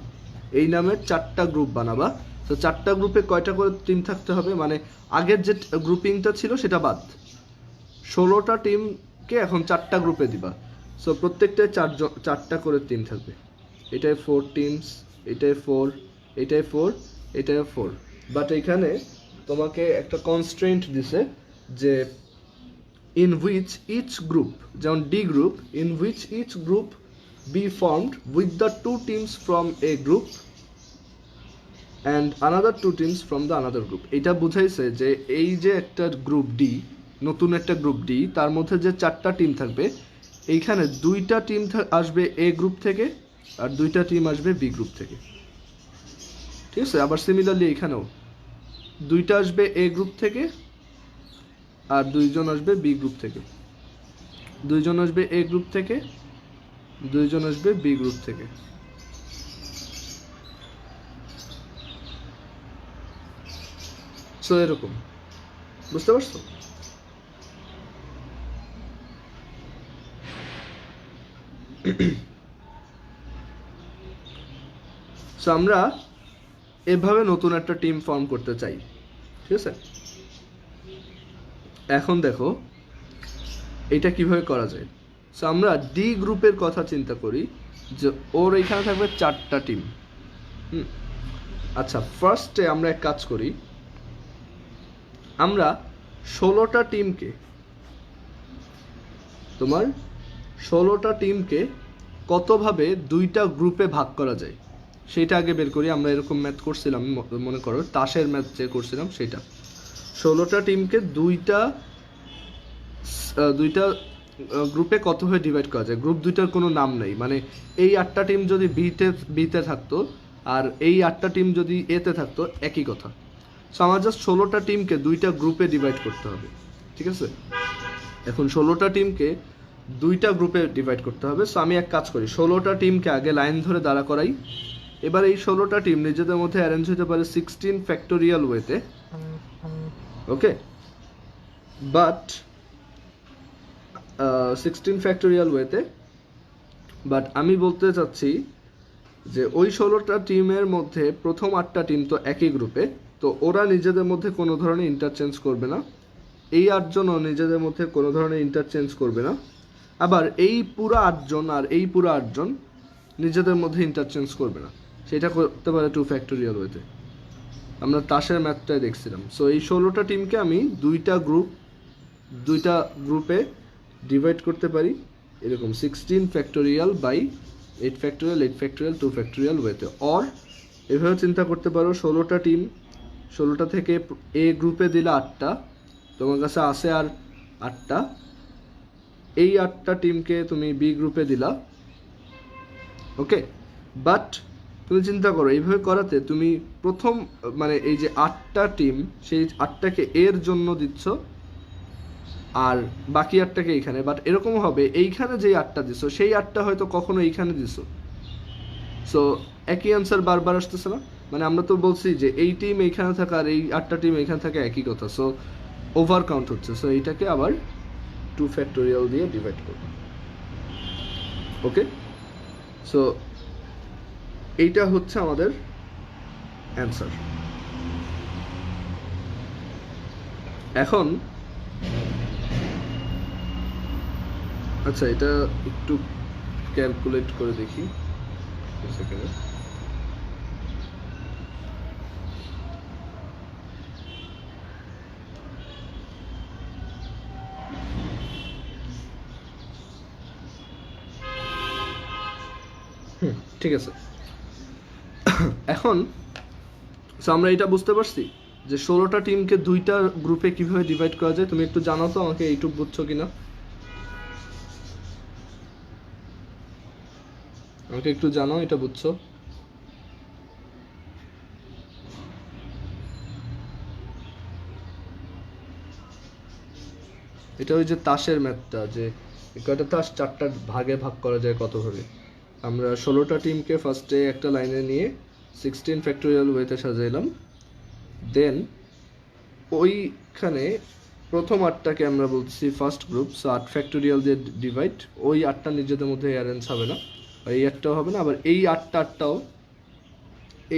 এই নামের 4টা গ্রুপ বানাবা। তো 4টা গ্রুপে কয়টা করে টিম থাকতে হবে, মানে আগের যে গ্রুপিংটা ছিল সেটা বাদ, 16টা টিমকে এখন 4টা গ্রুপে দিবা। সো প্রত্যেকটায় 4টা করে টিম থাকবে। এটাই 4 টিমস, এটাই 4, এটাই 4, এটাই 4। বাট এখানে তোমাকে একটা কনস্ট্রেন্ট দিছে যে ইন হুইচ ইচ গ্রুপ, যেমন D group, in which each group be formed with the 2 teams from A group and another 2 teams from the another group. এটা বুঝাইছে যে এই যে একটা গ্রুপ ডি, নতুন একটা গ্রুপ ডি, তার মধ্যে যে 4টা টিম থাকবে, এইখানে 2টা টিম আসবে এ গ্রুপ থেকে আর 2টা টিম আসবে বি গ্রুপ থেকে। ঠিক আছে, আবার সিমিলারলি এখানেও 2টা আসবে এ গ্রুপ থেকে আর 2জন আসবে বি গ্রুপ থেকে, 2জন আসবে এ গ্রুপ থেকে, 2জন আসবে বি গ্রুপ থেকে। সো এরকম, বুঝতে পারছো? সো আমরা এভাবে নতুন একটা টিম ফর্ম করতে চাই। ঠিক আছে, এখন দেখো এটা কিভাবে করা যায়। সো আমরা ডি গ্রুপের কথা চিন্তা করি, যে ওর এখানে থাকবে 4টা টিম। আচ্ছা, ফার্স্টে আমরা এক কাজ করি, আমরা 16টা টিমকে, তোমার 16টা টিমকে কতভাবে 2টা গ্রুপে ভাগ করা যায় সেটা আগে বের করি। আমরা এরকম ম্যাথ করছিলাম, মনে করো তাসের ম্যাথ যে করছিলাম সেটা। 16টা টিমকে দুইটা গ্রুপে কতভাবে ডিভাইড করা যায়। গ্রুপ দুইটার কোনো নাম নেই, মানে এই 8টা টিম যদি বিতে থাকতো আর এই 8টা টিম যদি এতে থাকতো, একই কথা। সো আমার জাস্ট 16টা টিমকে 2টা গ্রুপে ডিভাইড করতে হবে। ঠিক আছে, এখন 16টা টিমকে 2টা গ্রুপে ডিভাইড করতে হবে। সো আমি এক কাজ করি, 16টা টিমকে আগে লাইন ধরে দাঁড়া করাই। এবার এই 16টা টিম নিজেদের মধ্যে অ্যারেঞ্জ হতে পারে 16 ফ্যাক্টোরিয়াল ওয়েতে। ওকে, বাট 16 ফ্যাক্টোরিয়াল ওয়েতে, বাট আমি বলতে চাচ্ছি যে ওই 16টা টিমের মধ্যে প্রথম 8টা টিম তো একই গ্রুপে, তো ওরা নিজেদের মধ্যে কোনো ধরনের ইন্টারচেঞ্জ করবে না, এই 8জনও নিজেদের মধ্যে কোনো ধরনের ইন্টারচেঞ্জ করবে না। আবার এই পুরো 8জন আর এই পুরো 8জন নিজেদের মধ্যে ইন্টারচেঞ্জ করবে না। সেটা করতে পারে 2 ফ্যাক্টোরিয়াল ওয়েতে। আমরা তাসের ম্যাথটাই দেখছিলাম। সো এই 16টা টিমকে আমি দুইটা গ্রুপে ডিভাইড করতে পারি এরকম 16 factorial by 8 factorial 8 factorial 2 factorial ওয়েতে। অর এভাবে চিন্তা করতে পারো 16টা টিম, 16টা থেকে এ গ্রুপে দিলে 8টা, তোমার কাছে আছে আর 8টা, এই 8টা টিমকে তুমি বি গ্রুপে দিলা, ওকে। বাট তুমি চিন্তা করো এইভাবে করাতে তুমি প্রথম মানে এই যে 8টা টিম, সেই 8টাকে এর জন্য দিচ্ছ আর বাকি 8টাকে এইখানে। বাট এরকম হবে এইখানে যেই 8টা দিছো সেই 8টা হয়তো কখনো এইখানে দিছো, সো একই অ্যান্সার বারবার আসতেছে না। মানে আমরা তো বলছি যে এই টিম এইখানে থাকা আর এই 8টা টিম এইখানে থাকা একই কথা, সো ওভার কাউন্ট হচ্ছে। সো এইটাকে আবার 2 ফ্যাক্টোরিয়াল দিয়ে ডিভাইড করব, ওকে। সো এইটা হচ্ছে আমাদের অ্যান্সার। এখন আচ্ছা, এটা একটু ক্যালকুলেট করে দেখি সেকেন্ডে। ঠিক আছে। এখন আমরা এটা বুঝতে পারছি যে 16টা টিমকে 2টা গ্রুপে কিভাবে ডিভাইড করা যায়। তুমি একটু জানাও তো আমাকে এইটুকু বুঝছো কিনা, আমাকে একটু জানাও এটা বুঝছো। এটা ওই যে তাসের ম্যাথটা, যে কয়টা তাস 4টা ভাগে ভাগ করা যায় কতভাবে। আমরা 16টা টিমকে ফার্স্টে একটা লাইনে নিয়ে 16 ফ্যাক্টোরিয়াল ওয়েতে সাজাইলাম, দেন ওইখানে প্রথম 8টাকে আমরা বলছি ফার্স্ট গ্রুপ, সো 8 ফ্যাক্টোরিয়াল দিয়ে ডিভাইড। ওই 8টা নিজেদের মধ্যে অ্যারেঞ্জ হবে না, এই 8টাও হবে না, আবার এই 8টাও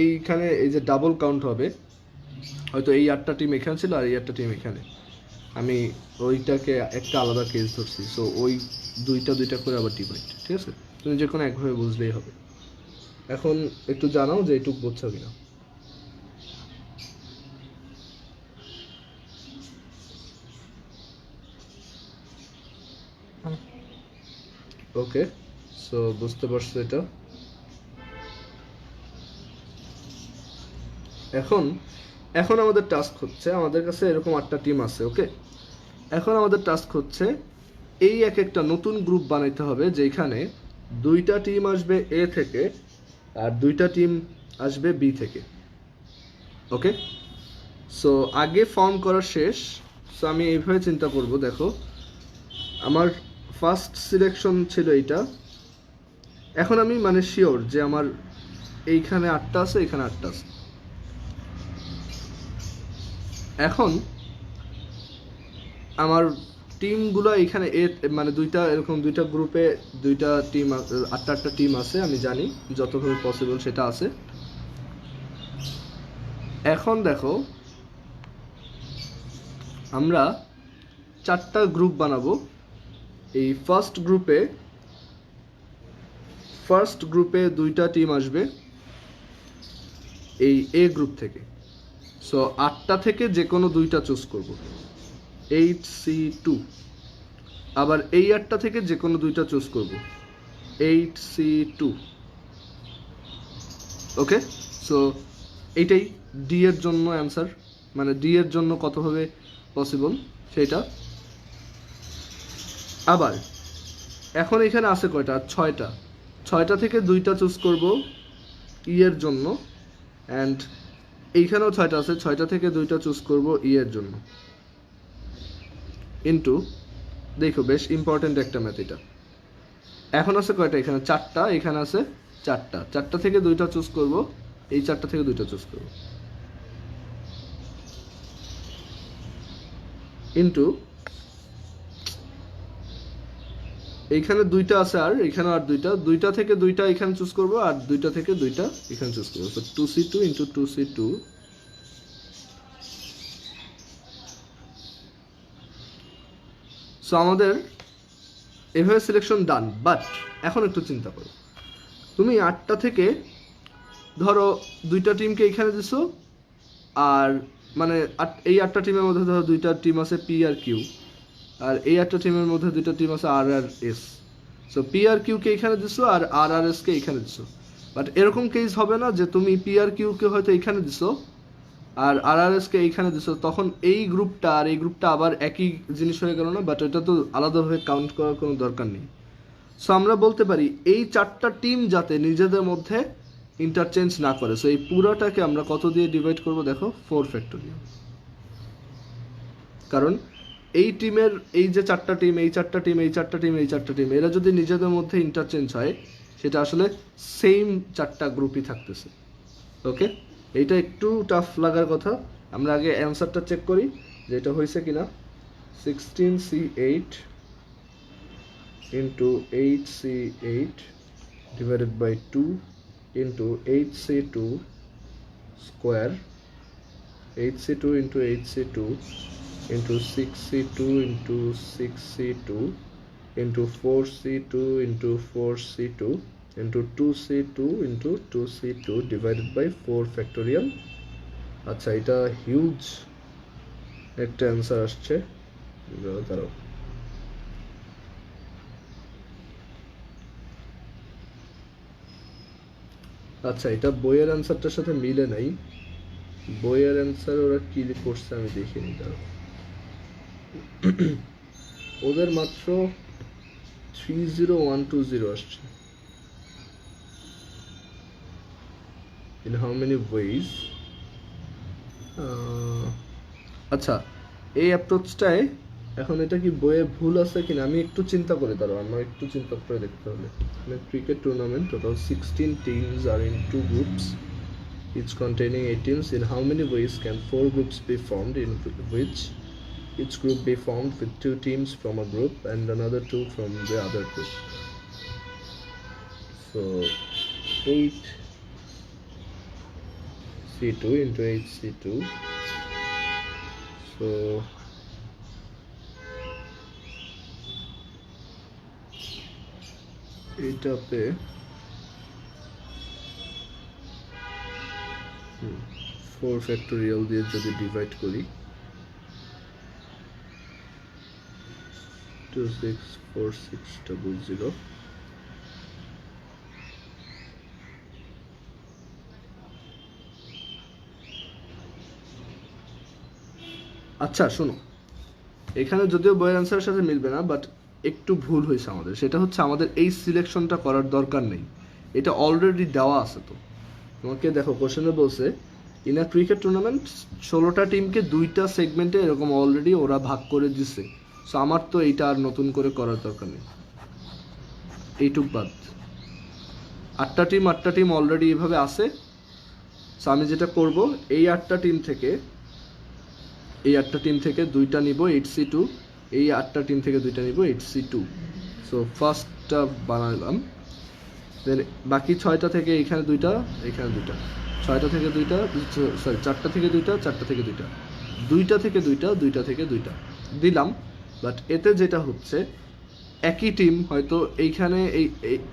এইখানে এই যে ডাবল কাউন্ট হবে, হয়তো এই 8টা টিম এখানে ছিল আর এই 8টা টিম এখানে। আমি ওইটাকে একটা আলাদা কেস ধরছি, সো ওই দুইটা করে আবার ডিভাইড, ঠিক আছে। তুমি যে কোনো একভাবে বুঝলেই হবে। এখন একটু জানাও যে এইটুকু বুঝছো কিনা। ওকে, সো বুঝতে পারছো এটা। এখন আমাদের টাস্ক হচ্ছে, আমাদের কাছে এরকম 8টা টিম আছে, ওকে। এখন আমাদের টাস্ক হচ্ছে এই এক একটা নতুন গ্রুপ বানাইতে হবে, যেখানে 2টা টিম আসবে এ থেকে আর 2টা টিম আসবে বি থেকে, ওকে। সো আগে ফর্ম করা শেষ। সো আমি এইভাবে চিন্তা করব, দেখো আমার ফার্স্ট সিলেকশন ছিল এইটা। এখন আমি মানে শিওর যে আমার এইখানে 8টা আছে, এখানে 8টা আছে। এখন আমার টিমগুলো এখানে মানে এরকম 2টা গ্রুপে 2টা টিম, 8টা টিম আছে, আমি জানি যতভাবে পসিবল সেটা আছে। এখন দেখো আমরা 4টা গ্রুপ বানাবো। এই ফার্স্ট গ্রুপে 2টা টিম আসবে এই এ গ্রুপ থেকে, সো 8টা থেকে যে কোনো 2টা চুজ করব, 8C2। আবার এই 8টা থেকে যে কোনো 2টা চুজ করব, 8C2, ওকে। সো এইটাই ডি এর জন্য অ্যান্সার, মানে ডি এর জন্য কতভাবে পসিবল সেটা। আবার এখন এখানে আছে কয়টা, 6টা থেকে 2টা চুজ করব ই এর জন্য, অ্যান্ড এইখানেও 6টা আছে, 6টা থেকে 2টা চুজ করব ই এর জন্য, ইন্টু, দেখো বেশ ইম্পর্টেন্ট একটা ম্যাথ এটা। এখন আছে কয়টা, এখানে 4টা, এখানে আছে 4টা থেকে 2টা চুজ করব, এই 4টা থেকে 2টা চুজ করব, ইন্টু এইখানে 2টা আছে আর এখানে আর 2টা থেকে 2টা এখানে চুজ করব আর 2টা থেকে 2টা এখানে চুজ করব, so 2C2 into 2C2। So আমাদের এভাবে সিলেকশন ডান। বাট এখন একটু চিন্তা করো, তুমি 8টা থেকে ধরো দুইটা টিমকে এখানে দিছো, আর মানে এই 8টা টিমের মধ্যে ধরো দুইটা টিম আছে পি আর কিউ, আর এই 8টা টিমের মধ্যে দুইটা টিম আছে আর আর এস। সো পি আর কিউকে এখানে দিছো আর আর আর এসকে এখানে দিছো। বাট এরকম কেস হবে না যে তুমি পি আর কিউকে হয়তো এখানে দিছো আর আর আর এসকে এইখানে দিছো, তখন এই গ্রুপটা আর এই গ্রুপটা আবার একই জিনিস হয়ে গেল না? বাট এটা তো আলাদাভাবে কাউন্ট করার কোনো দরকার নেই। সো আমরা বলতে পারি এই 4টা টিম যাতে নিজেদের মধ্যে ইন্টারচেঞ্জ না করে, সো এই পুরোটাকে আমরা কত দিয়ে ডিভাইড করব? দেখো 4 ফ্যাক্টোরিয়াল। কারণ এই টিমের এই যে 4টা টিম, এই 4টা টিম, এই 4টা টিম, এই 4টা টিম, এরা যদি নিজেদের মধ্যে ইন্টারচেঞ্জ হয়, সেটা আসলে সেম 4টা গ্রুপই থাকতেছে। ওকে, এইটা একটু টাফ লাগার কথা। আমরা আগে অ্যান্সারটা চেক করি যে এটা হয়েছে কিনা। 16C8 into 8C8 divided by 2 into 8C2 square, 8C2 into 8C2 into 6C2 into 6C2 into 4C2 into 4C2 into 2C2 into 2C2 divided by 4 factorial। আচ্ছা, এটা হিউজ একটা অ্যান্সার আসছে। দাঁড়াও, আচ্ছা এটা বইয়ের অ্যান্সারটার সাথে মিলে নাই। বইয়ের অ্যান্সার ওরা কি করছে আমি দেখিনি, দাঁড়াও। ওদের মাত্র 30120 আসছে। in how many ways? আচ্ছা, এই অ্যাপ্রোচটায় এখন এটা কি বইয়ে ভুল আছে কিনা আমি একটু চিন্তা করে, দাঁড়াও আমার একটু চিন্তা করে দেখতে হবে। Cricket tournament, total 16 teams are in 2 groups each containing 8 teams. In how many ways can 4 groups be formed, in which each group be formed with 2 teams from a group and another 2 from the other group? So 8C2 into 8C2, so এইটাতে 4 factorial দিয়ে যদি divide করি, 264600। আচ্ছা শোনো, এখানে যদিও বইয়ের অ্যান্সারের সাথে মিলবে না, বাট একটু ভুল হয়েছে আমাদের। সেটা হচ্ছে আমাদের এই সিলেকশনটা করার দরকার নেই, এটা অলরেডি দেওয়া আছে। তো তোমাকে দেখো কোশ্চেনে বলছে ইন আ ক্রিকেট টুর্নামেন্ট 16টা টিমকে 2টা সেগমেন্টে এরকম অলরেডি ওরা ভাগ করে দিছে। সো আমার তো এইটা আর নতুন করে করার দরকার নেই, এইটুক বাদ। 8টা টিম অলরেডি এইভাবে আছে। সো আমি যেটা করব, এই 8টা টিম থেকে 2টা নিব 8C2, এই 8টা টিম থেকে 2টা নিব 8C2। সো ফার্স্টটা বানালাম, দেন বাকি 6টা থেকে এখানে 2টা, এখানে 2টা, 6টা থেকে 2টা, সরি 4টা থেকে 2টা, 4টা থেকে 2টা, 2টা থেকে 2টা, 2টা থেকে 2টা দিলাম। বাট এতে যেটা হচ্ছে, একই টিম হয়তো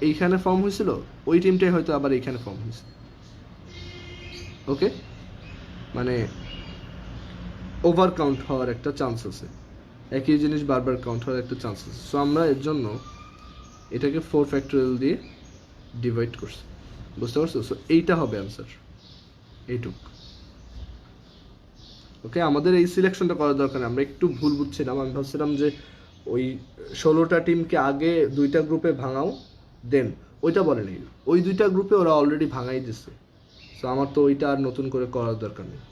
এইখানে ফর্ম হয়েছিল, ওই টিমটাই হয়তো আবার এইখানে ফর্ম হয়েছে। ওকে, মানে ওভার কাউন্ট হওয়ার একটা চান্স আছে, একই জিনিস বারবার কাউন্ট হওয়ার একটা চান্স আছে। সো আমরা এর জন্য এটাকে 4 ফ্যাক্টোরিয়াল দিয়ে ডিভাইড করছি, বুঝতে পারছো? সো এইটা হবে অ্যান্সার, এইটুক। ওকে, আমাদের এই সিলেকশনটা করার দরকার নেই। আমরা একটু ভুল বুঝছিলাম, আমি ভাবছিলাম যে ওই 16টা টিমকে আগে 2টা গ্রুপে ভাঙাও, দেন ওইটা বলেনি, ওই 2টা গ্রুপে ওরা অলরেডি ভাঙাই দিচ্ছে। সো আমার তো ওইটা আর নতুন করে করার দরকার নেই।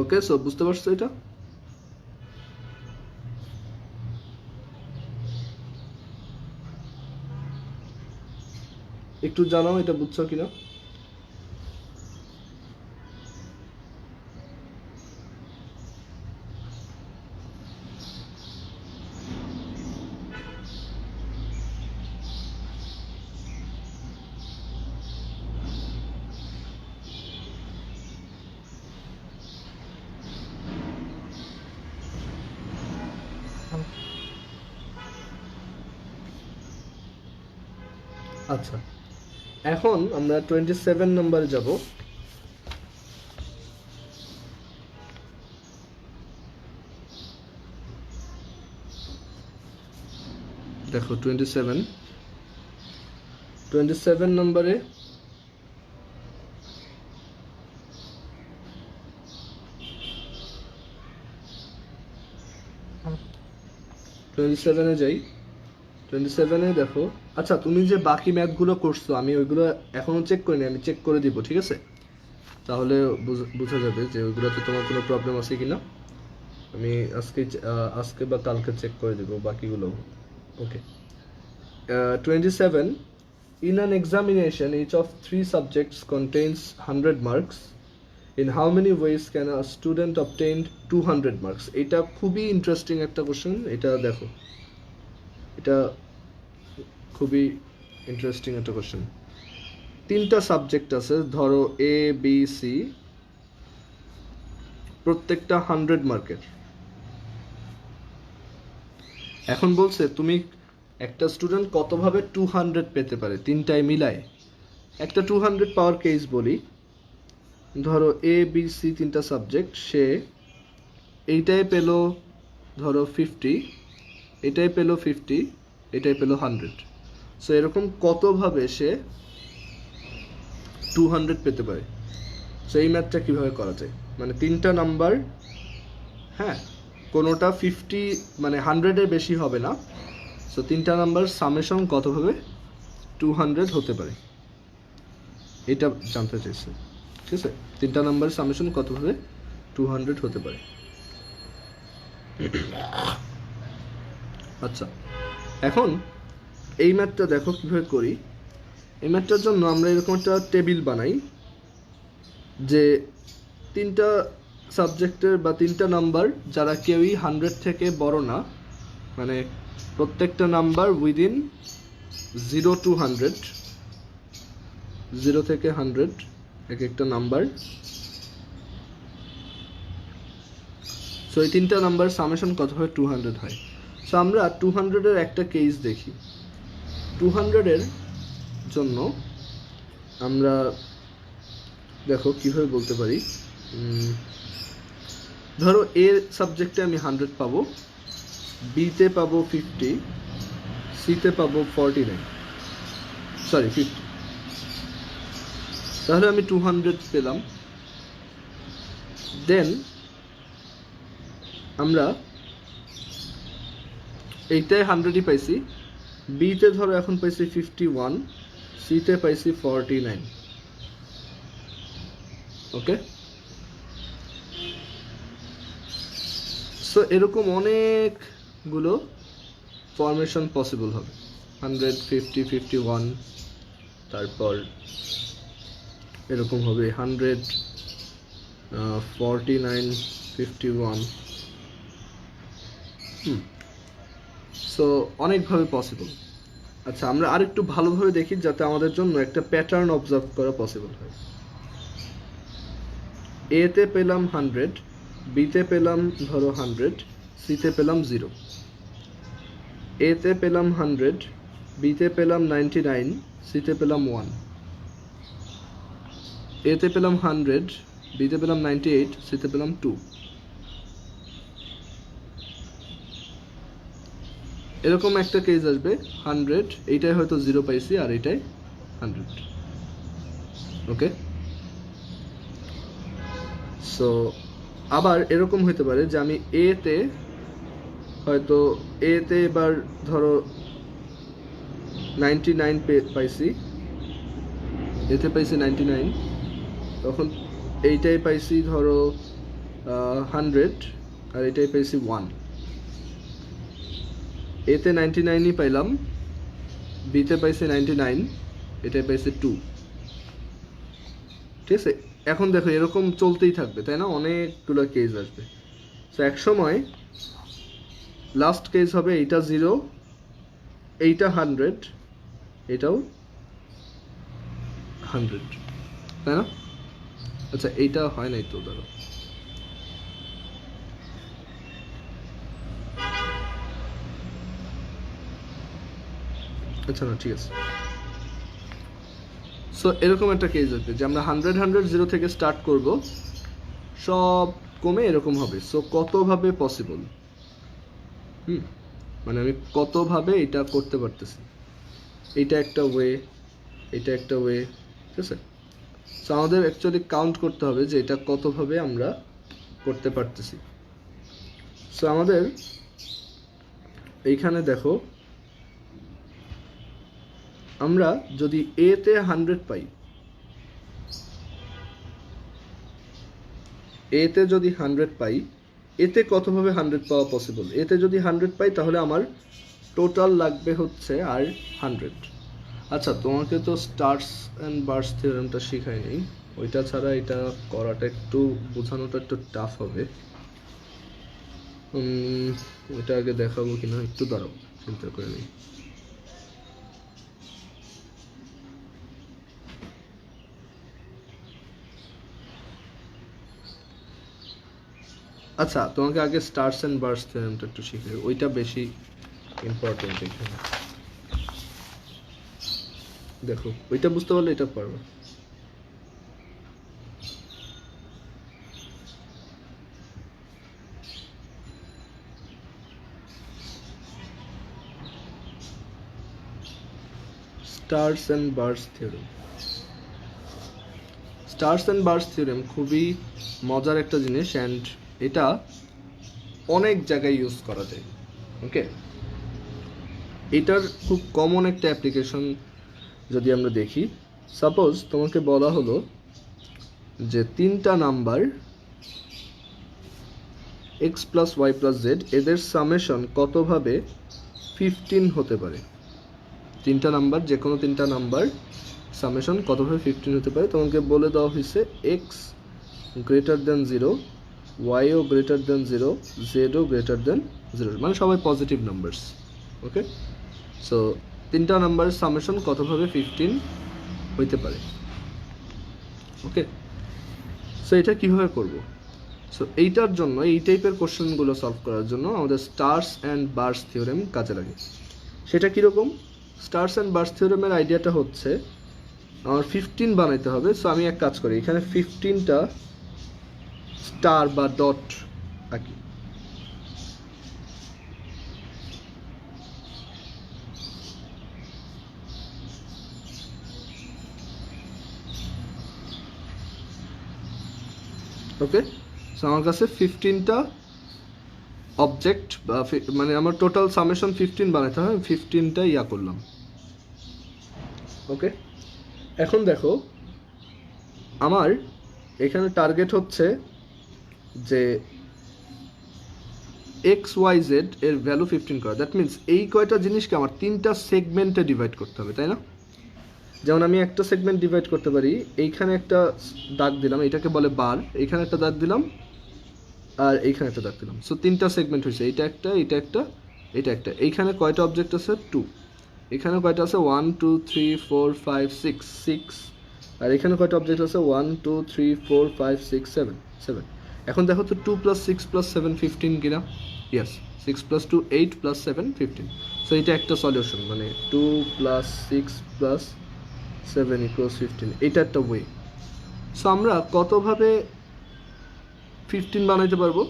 ওকে, সো বুঝতে পারছো এটা? একটু জানাও এটা বুঝছো কিনা। আচ্ছা, এখন আমরা 27 নম্বরে যাব। দেখো 27 নম্বরে যাই। 27-এ দেখো, আচ্ছা তুমি যে বাকি ম্যাথগুলো করছো আমি ওইগুলো এখনো চেক করিনি, আমি চেক করে দিব, ঠিক আছে? তাহলে বোঝা যাবে যে ওইগুলোতে তোমার কোনো প্রবলেম আছে কিনা। আমি আজকে বা কালকে চেক করে দিব বাকিগুলো। ওকে, 27, in an examination each of 3 subjects contains 100 marks. In how many ways can a student obtain 200 marks? এটা খুবই ইন্টারেস্টিং একটা কোশ্চেন। এটা দেখো, এটা খুবই ইন্টারেস্টিং একটা কোশ্চেন। 3টা সাবজেক্ট আছে, ধরো এ বি সি, প্রত্যেকটা 100 মার্কের। এখন বলছে তুমি একটা স্টুডেন্ট কতভাবে 200 পেতে পারে, তিনটায় মিলায়। একটা 200 পাওয়ার কেস বলি, ধরো এ বি সি 3টা সাবজেক্ট, সে এইটাই পেল ধরো 50, এটাই পেল 50, এটাই পেল 100। সো এরকম কতভাবে সে 200 পেতে পারে। সো এই ম্যাথটা কীভাবে করা যায়, মানে 3টা নাম্বার, হ্যাঁ কোনোটা 50 মানে 100-এর বেশি হবে না। সো 3টা নাম্বার সামেশন কতভাবে 200 হতে পারে, এটা জানতে চাইছে, ঠিক আছে? 3টা নাম্বার সামেশন কতভাবে 200 হতে পারে। আচ্ছা, এখন এই ম্যাথটা দেখো কিভাবে করি। এই ম্যাথটার জন্য আমরা এরকম একটা টেবিল বানাই যে 3টা সাবজেক্টের বা 3টা নাম্বার যারা কেউই 100 থেকে বড় না, মানে প্রত্যেকটা নাম্বার উইদিন 0 to 100, 0 থেকে 100 এক একটা নাম্বার। সো এই 3টা নাম্বার সামেশন কত হয় 200 হয়। সো আমরা 200-এর একটা কেস দেখি। 200-এর জন্য আমরা দেখো কিভাবে বলতে পারি। ধরো এ সাবজেক্টে আমি 100 পাবো, বিতে পাবো 50, সিতে পাবো 49, সরি 50। তাহলে আমি 200 পেলাম। দেন আমরা এইটাই 100ই পাইছি, বিতে ধরো এখন পাইছি 51, সিতে পাইছি 49। ওকে, সো এরকম অনেকগুলো ফরমেশন পসিবল হবে। 100, 50, 51, তারপর এরকম হবে 100, 49, 51। সো অনেকভাবে পসিবল। আচ্ছা, আমরা আরেকটু ভালোভাবে দেখি যাতে আমাদের জন্য একটা প্যাটার্ন অবজার্ভ করা পসিবল হয়। এতে পেলাম 100, বিতে পেলাম ধরো 100, সিতে পেলাম 0। এতে পেলাম 100, বিতে পেলাম 99, সিতে পেলাম 1। এতে পেলাম 100, বিতে পেলাম 98, সিতে পেলাম 2। এরকম একটা কেস আসবে 100, এইটাই হয়তো 0 পাইছি আর এইটাই 100। ওকে, সো আবার এরকম হতে পারে যে আমি এতে হয়তো এবার ধরো 99 পাইছি, এতে পাইছি 99, তখন এইটাই পাইছি ধরো 100 আর এইটাই পাইছি 1। এতে 99ই পাইলাম, বিতে পাইছি 99, এটাই পাইছি 2। ঠিক আছে, এখন দেখো এরকম চলতেই থাকবে, তাই না? অনেকগুলো কেস আসবে। সো এক সময় লাস্ট কেস হবে এইটা 0, এইটা 100, এটাও 100, তাই না? আচ্ছা, এইটা হয় নাই তো, ধরো আচ্ছা না, ঠিক আছে। সো এরকম একটা কেস আসবে যে আমরা 100 জিরো থেকে স্টার্ট করব, সব কমে এরকম হবে। সো কতভাবে পসিবল, মানে আমি কতভাবে এটা করতে পারতেছি, এটা একটা ওয়ে, এটা একটা ওয়ে, ঠিক আছে। সো আমাদের অ্যাকচুয়ালি কাউন্ট করতে হবে যে এটা কতভাবে আমরা করতে পারতেছি। সো আমাদের এইখানে দেখো, আমরা যদি এ তে 100 পাই, এতে যদি 100 পাই, এতে কতভাবে 100 পাওয়া পসিবল? এতে যদি 100 পাই তাহলে আমার টোটাল লাগবে হচ্ছে আর 100। আচ্ছা, তোমাকে তো স্টার্স অ্যান্ড বার্স থিওরেমটা শেখাই নেই, ওইটা ছাড়া এটা করাটা একটু, বোঝানোটা একটু টাফ হবে। ওইটা আগে দেখাবো কিনা একটু দাঁড়াও, চিন্তা করে নিই। আচ্ছা, তোমাকে আগে স্টার্স অ্যান্ড বার্স থিওরেমটা একটু শিখে, ওইটা বেশি ইম্পর্টেন্ট এখানে। দেখো, ওইটা বুঝতে পারলে এটা পারবে। Stars and bars theorem, stars and bars theorem খুবই মজার একটা জিনিস, অ্যান্ড এটা অনেক জায়গায় ইউজ করা যায়। ওকে, এটার খুব কমন একটা অ্যাপ্লিকেশন যদি আমরা দেখি, সাপোজ তোমাকে বলা হলো যে তিনটা number x plus Y plus Z, এদের সামেশন কতভাবে 15 হতে পারে। তিনটা নাম্বার, যে কোনো তিনটা নাম্বার সামেশন কতভাবে 15 হতে পারে। তোমাকে বলে দেওয়া হয়েছে x গ্রেটার দেন 0, ওয়াইও গ্রেটার দেন 0, জেডও গ্রেটার দেন 0, মানে সবাই পজিটিভ নাম্বারস। ওকে, সো তিনটা নাম্বার সামেশন কতভাবে 15 হইতে পারে। ওকে, সো এটা কীভাবে করব? সো এইটার জন্য, এই টাইপের কোশ্চেনগুলো সলভ করার জন্য আমাদের স্টার্স অ্যান্ড বার্স থিওরেম কাজে লাগে। সেটা কীরকম? স্টার্স অ্যান্ড বার্স থিওরেমের আইডিয়াটা হচ্ছে আমার 15 বানাইতে হবে। সো আমি এক কাজ করি, এখানে 15টা স্টার বা ডট আঁকি। ওকে, সো আমার কাছে 15টা অবজেক্ট বা মানে আমার টোটাল সামেশন 15 বানাইতে হবে, 15টা ইয়া করলাম। ওকে, এখন দেখো আমার এখানে টার্গেট হচ্ছে যে এক্স ওয়াই জেড এর ভ্যালু 15 করা। দ্যাট মিনস এই কয়টা জিনিসকে আমার তিনটা সেগমেন্টে ডিভাইড করতে হবে, তাই না? যেমন আমি একটা সেগমেন্ট ডিভাইড করতে পারি, এইখানে একটা দাগ দিলাম, এটাকে বলে বার, এইখানে একটা দাগ দিলাম, আর এইখানে একটা দাগ দিলাম। সো তিনটা সেগমেন্ট হয়েছে, এইটা একটা, এটা একটা, এটা একটা। এইখানে কয়টা অবজেক্ট আছে? 2। এখানে কয়টা আছে? 1 2 3 4 5 6 6। আর এখানে কয়টা অবজেক্ট আছে? 1 2 3 4 5 6 7 7। এখন দেখো তো 2 + 6 + 7 15 কিনা? ইয়েস, 6 + 2 8 + 7 15। সো এটা একটা সলিউশন, মানে 2 + 6 + 7 = 15। এটা একটা ওয়ে। সো আমরা কতভাবে 15 বানাইতে পারবো?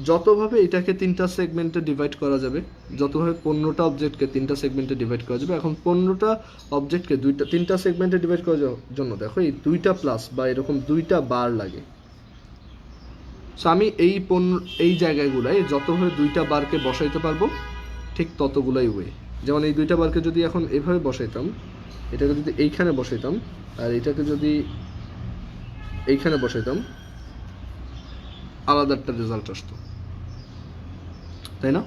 যতভাবে এটাকে তিনটা সেগমেন্টে ডিভাইড করা যাবে, যতভাবে 15টা অবজেক্টকে তিনটা সেগমেন্টে ডিভাইড করা যাবে। এখন 15টা অবজেক্টকে তিনটা সেগমেন্টে ডিভাইড করার জন্য দেখো এই 2টা প্লাস বা এরকম 2টা বার লাগে। সো আমি এই জায়গাগুলোয় যতভাবে 2টা বারকে বসাইতে পারবো, ঠিক ততগুলাই ওয়ে। যেমন এই 2টা বারকে যদি এখন এভাবে বসাইতাম, এটাকে যদি এইখানে বসাইতাম, আর এটাকে যদি এইখানে বসাইতাম, আলাদা একটা রেজাল্ট আসতো, তাই না?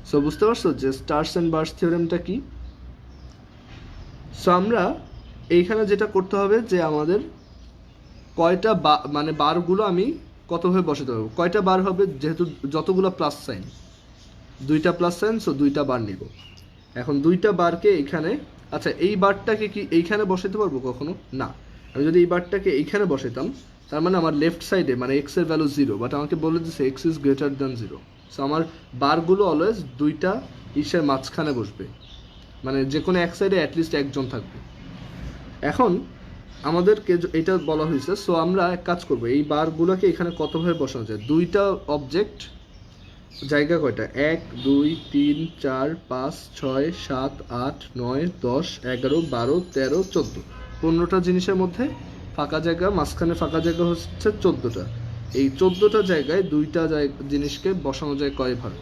সো বুঝতে পারছো যে স্টার্স অ্যান্ড বার্স থিওরেমটা কি? সো আমরা এইখানে যেটা করতে হবে যে আমাদের কয়টা মানে বারগুলো আমি কতভাবে বসাতে পারবো, কয়টা বার হবে, যেহেতু যতগুলো প্লাস সাইন, 2টা প্লাস সাইন, সো 2টা বার নিব। এখন 2টা বারকে এখানে, আচ্ছা এই বারটাকে কি এইখানে বসাতে পারবো কখনো? না। আমি যদি এই বারটাকে এইখানে বসাইতাম, তার মানে আমার লেফট সাইডে মানে এক্স এর ভ্যালু 0, বাট আমাকে বলে দিচ্ছে x is greater than 0। So আমার বারগুলো অলওয়েজ 2টা ইসের মাঝখানে বসবে, মানে যে কোনো এক সাইডে অ্যাটলিস্ট একজন থাকবে। এখন আমাদেরকে এটা বলা হয়েছে, সো আমরা এক কাজ করবো, এই বারগুলোকে এখানে কতভাবে বসানো যায়। দুইটা অবজেক্ট, জায়গা কয়টা, 1 2 3 4 5 6 7 8 9 10 11 12 13 14, 15টা জিনিসের মধ্যে ফাঁকা জায়গা, মাঝখানে ফাঁকা জায়গা হচ্ছে 14টা। এই 14টা জায়গায় দুইটা জিনিসকে বসানো যায় কয়ভাবে।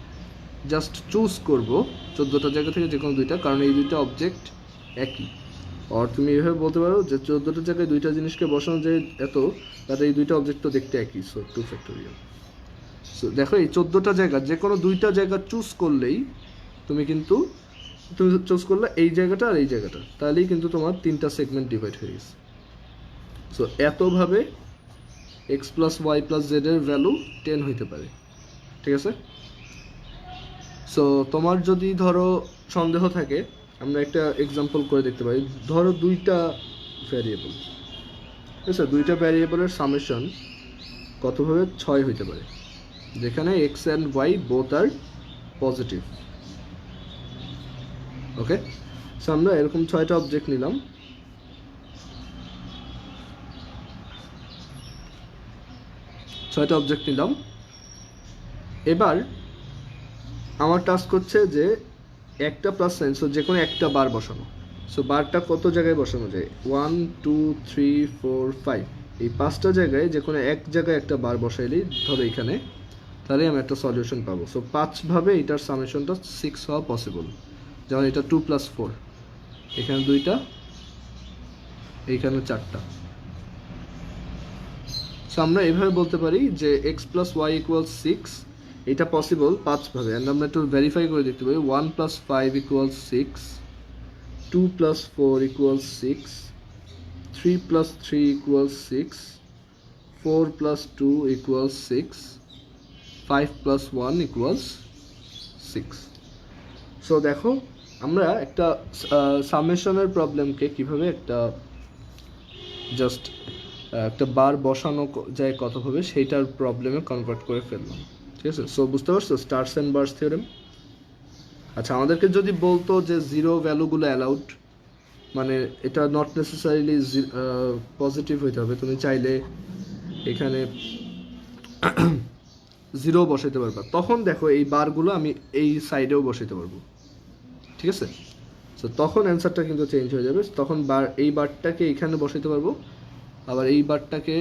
জাস্ট চুজ করব 14টা জায়গা থেকে যে কোনো দুইটা, কারণ এই দুইটা অবজেক্ট একই। আর তুমি এভাবে বলতে পারো যে 14টা জায়গায় দুইটা জিনিসকে বসানো যায় এত, তাহলে এই দুইটা অবজেক্ট তো দেখতে একই, সো 2 ফ্যাক্টোরিয়াল। সো দেখো এই 14টা জায়গা যে কোনো দুইটা জায়গা চুজ করলেই তুমি চুজ করলে এই জায়গাটা আর এই জায়গাটা, তাহলেই কিন্তু তোমার 3টা সেগমেন্ট ডিভাইড হয়ে গেছে। সো এতভাবে x plus Y plus z এর ভ্যালু 10 হইতে পারে, ঠিক আছে। সো তোমার যদি ধরো সন্দেহ থাকে, আমরা একটা এক্সাম্পল করে দেখতে পারি। ধরো দুইটা ভ্যারিয়েবল, ঠিক আছে, দুইটা ভ্যারিয়েবলের সামেশন কতভাবে 6 হইতে পারে, যেখানে X and Y both are positive. Okay, so আমরা এরকম 6টা অবজেক্ট নিলাম। এবার আমার টাস্ক হচ্ছে যে একটা প্লাস সাইন, সো যে কোনো একটা বার বসানো। সো বারটা কত জায়গায় বসানো যায়, 1 2 3 4 5, এই 5টা জায়গায় যে কোনো এক জায়গায় একটা বার বসাইলেই ধরো এখানে, তাহলে আমি একটা সলিউশন পাবো। সো 5ভাবে এটার সামেশনটা 6 হওয়া পসিবল। যেমন এটা 2 + 4, এখানে 2টা, এইখানে 4টা। সো আমরা এভাবে বলতে পারি যে x + y = 6, এটা পসিবল 5ভাবে। অ্যান্ড আমরা একটু ভেরিফাই করে দেখতে পারি, 1 + 5 = 6, 2 + 4 = 6, 3 + 3 = 6, 4 + 2 = 6, 5 + 1 = 6। সো দেখো আমরা একটা সামেশনের প্রবলেমকে কিভাবে একটা জাস্ট একটা বার বসানো যায় কতভাবে সেইটার প্রবলেমে কনভার্ট করে ফেললাম, ঠিক আছে। সো বুঝতে পারছো স্টার্স অ্যান্ড বার্স থিওরেম। আচ্ছা, আমাদেরকে যদি বলতো যে জিরো ভ্যালুগুলো অ্যালাউড, মানে এটা নট নেসেসারিলি পজিটিভ হইতে হবে, তুমি চাইলে এখানে 0 বসাইতে পারবা, তখন দেখো এই বারগুলো আমি এই সাইডেও বসাইতে পারবো, ঠিক আছে। সো তখন অ্যান্সারটা কিন্তু চেঞ্জ হয়ে যাবে। তখন এই বারটাকে এইখানে বসাইতে পারবো, আবার এই বারটাকে,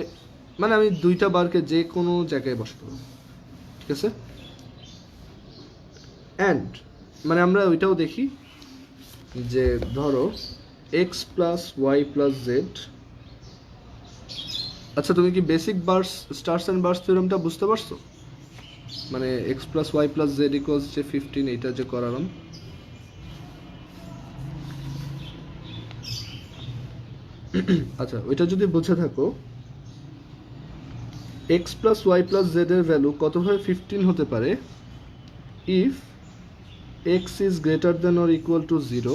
মানে আমি দুইটা বারকে যে কোনো জায়গায় বসাতে পারবো, ঠিক আছে। অ্যান্ড মানে আমরা ওইটাও দেখি যে ধরো x + y + z। আচ্ছা, তুমি কি basic bars stars and bars থিওরেমটা বুঝতে পারছো? মানে x + y + z = 15, এইটা যে করালাম। আচ্ছা, ওইটা যদি বুঝে থাকো, x + y + z এর ভ্যালু কতভাবে 15 হতে পারে, if x is greater than or equal to 0,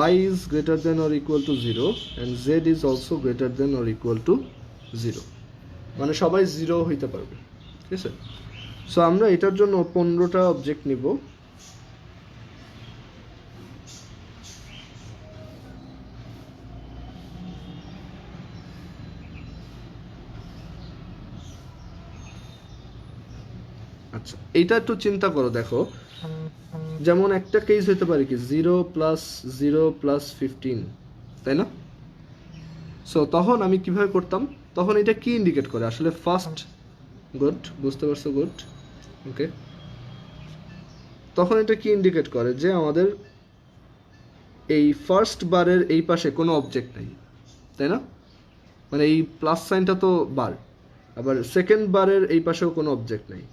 y is greater than or equal to 0, and z is also greater than or equal to 0, মানে সবাই 0 হইতে পারবে, ঠিক আছে। সো আমরা এটার জন্য 15টা অবজেক্ট নিব। আচ্ছা, এইটা একটু চিন্তা করো, দেখো যেমন একটা কেস হতে পারে কি 0 + 0 + 15, তাই না? সো তখন আমি কিভাবে করতাম, তখন এটা কি ইন্ডিকেট করে আসলে ফার্স্ট, গুড, বুঝতে পারছো, গুড, ওকে। তখন এটা কি ইন্ডিকেট করে যে আমাদের এই ফার্স্ট বারের এই পাশে কোনো অবজেক্ট নেই, তাই না? মানে এই প্লাস সাইনটা তো বার, আবার সেকেন্ড বারের এই পাশেও কোনো অবজেক্ট নেই,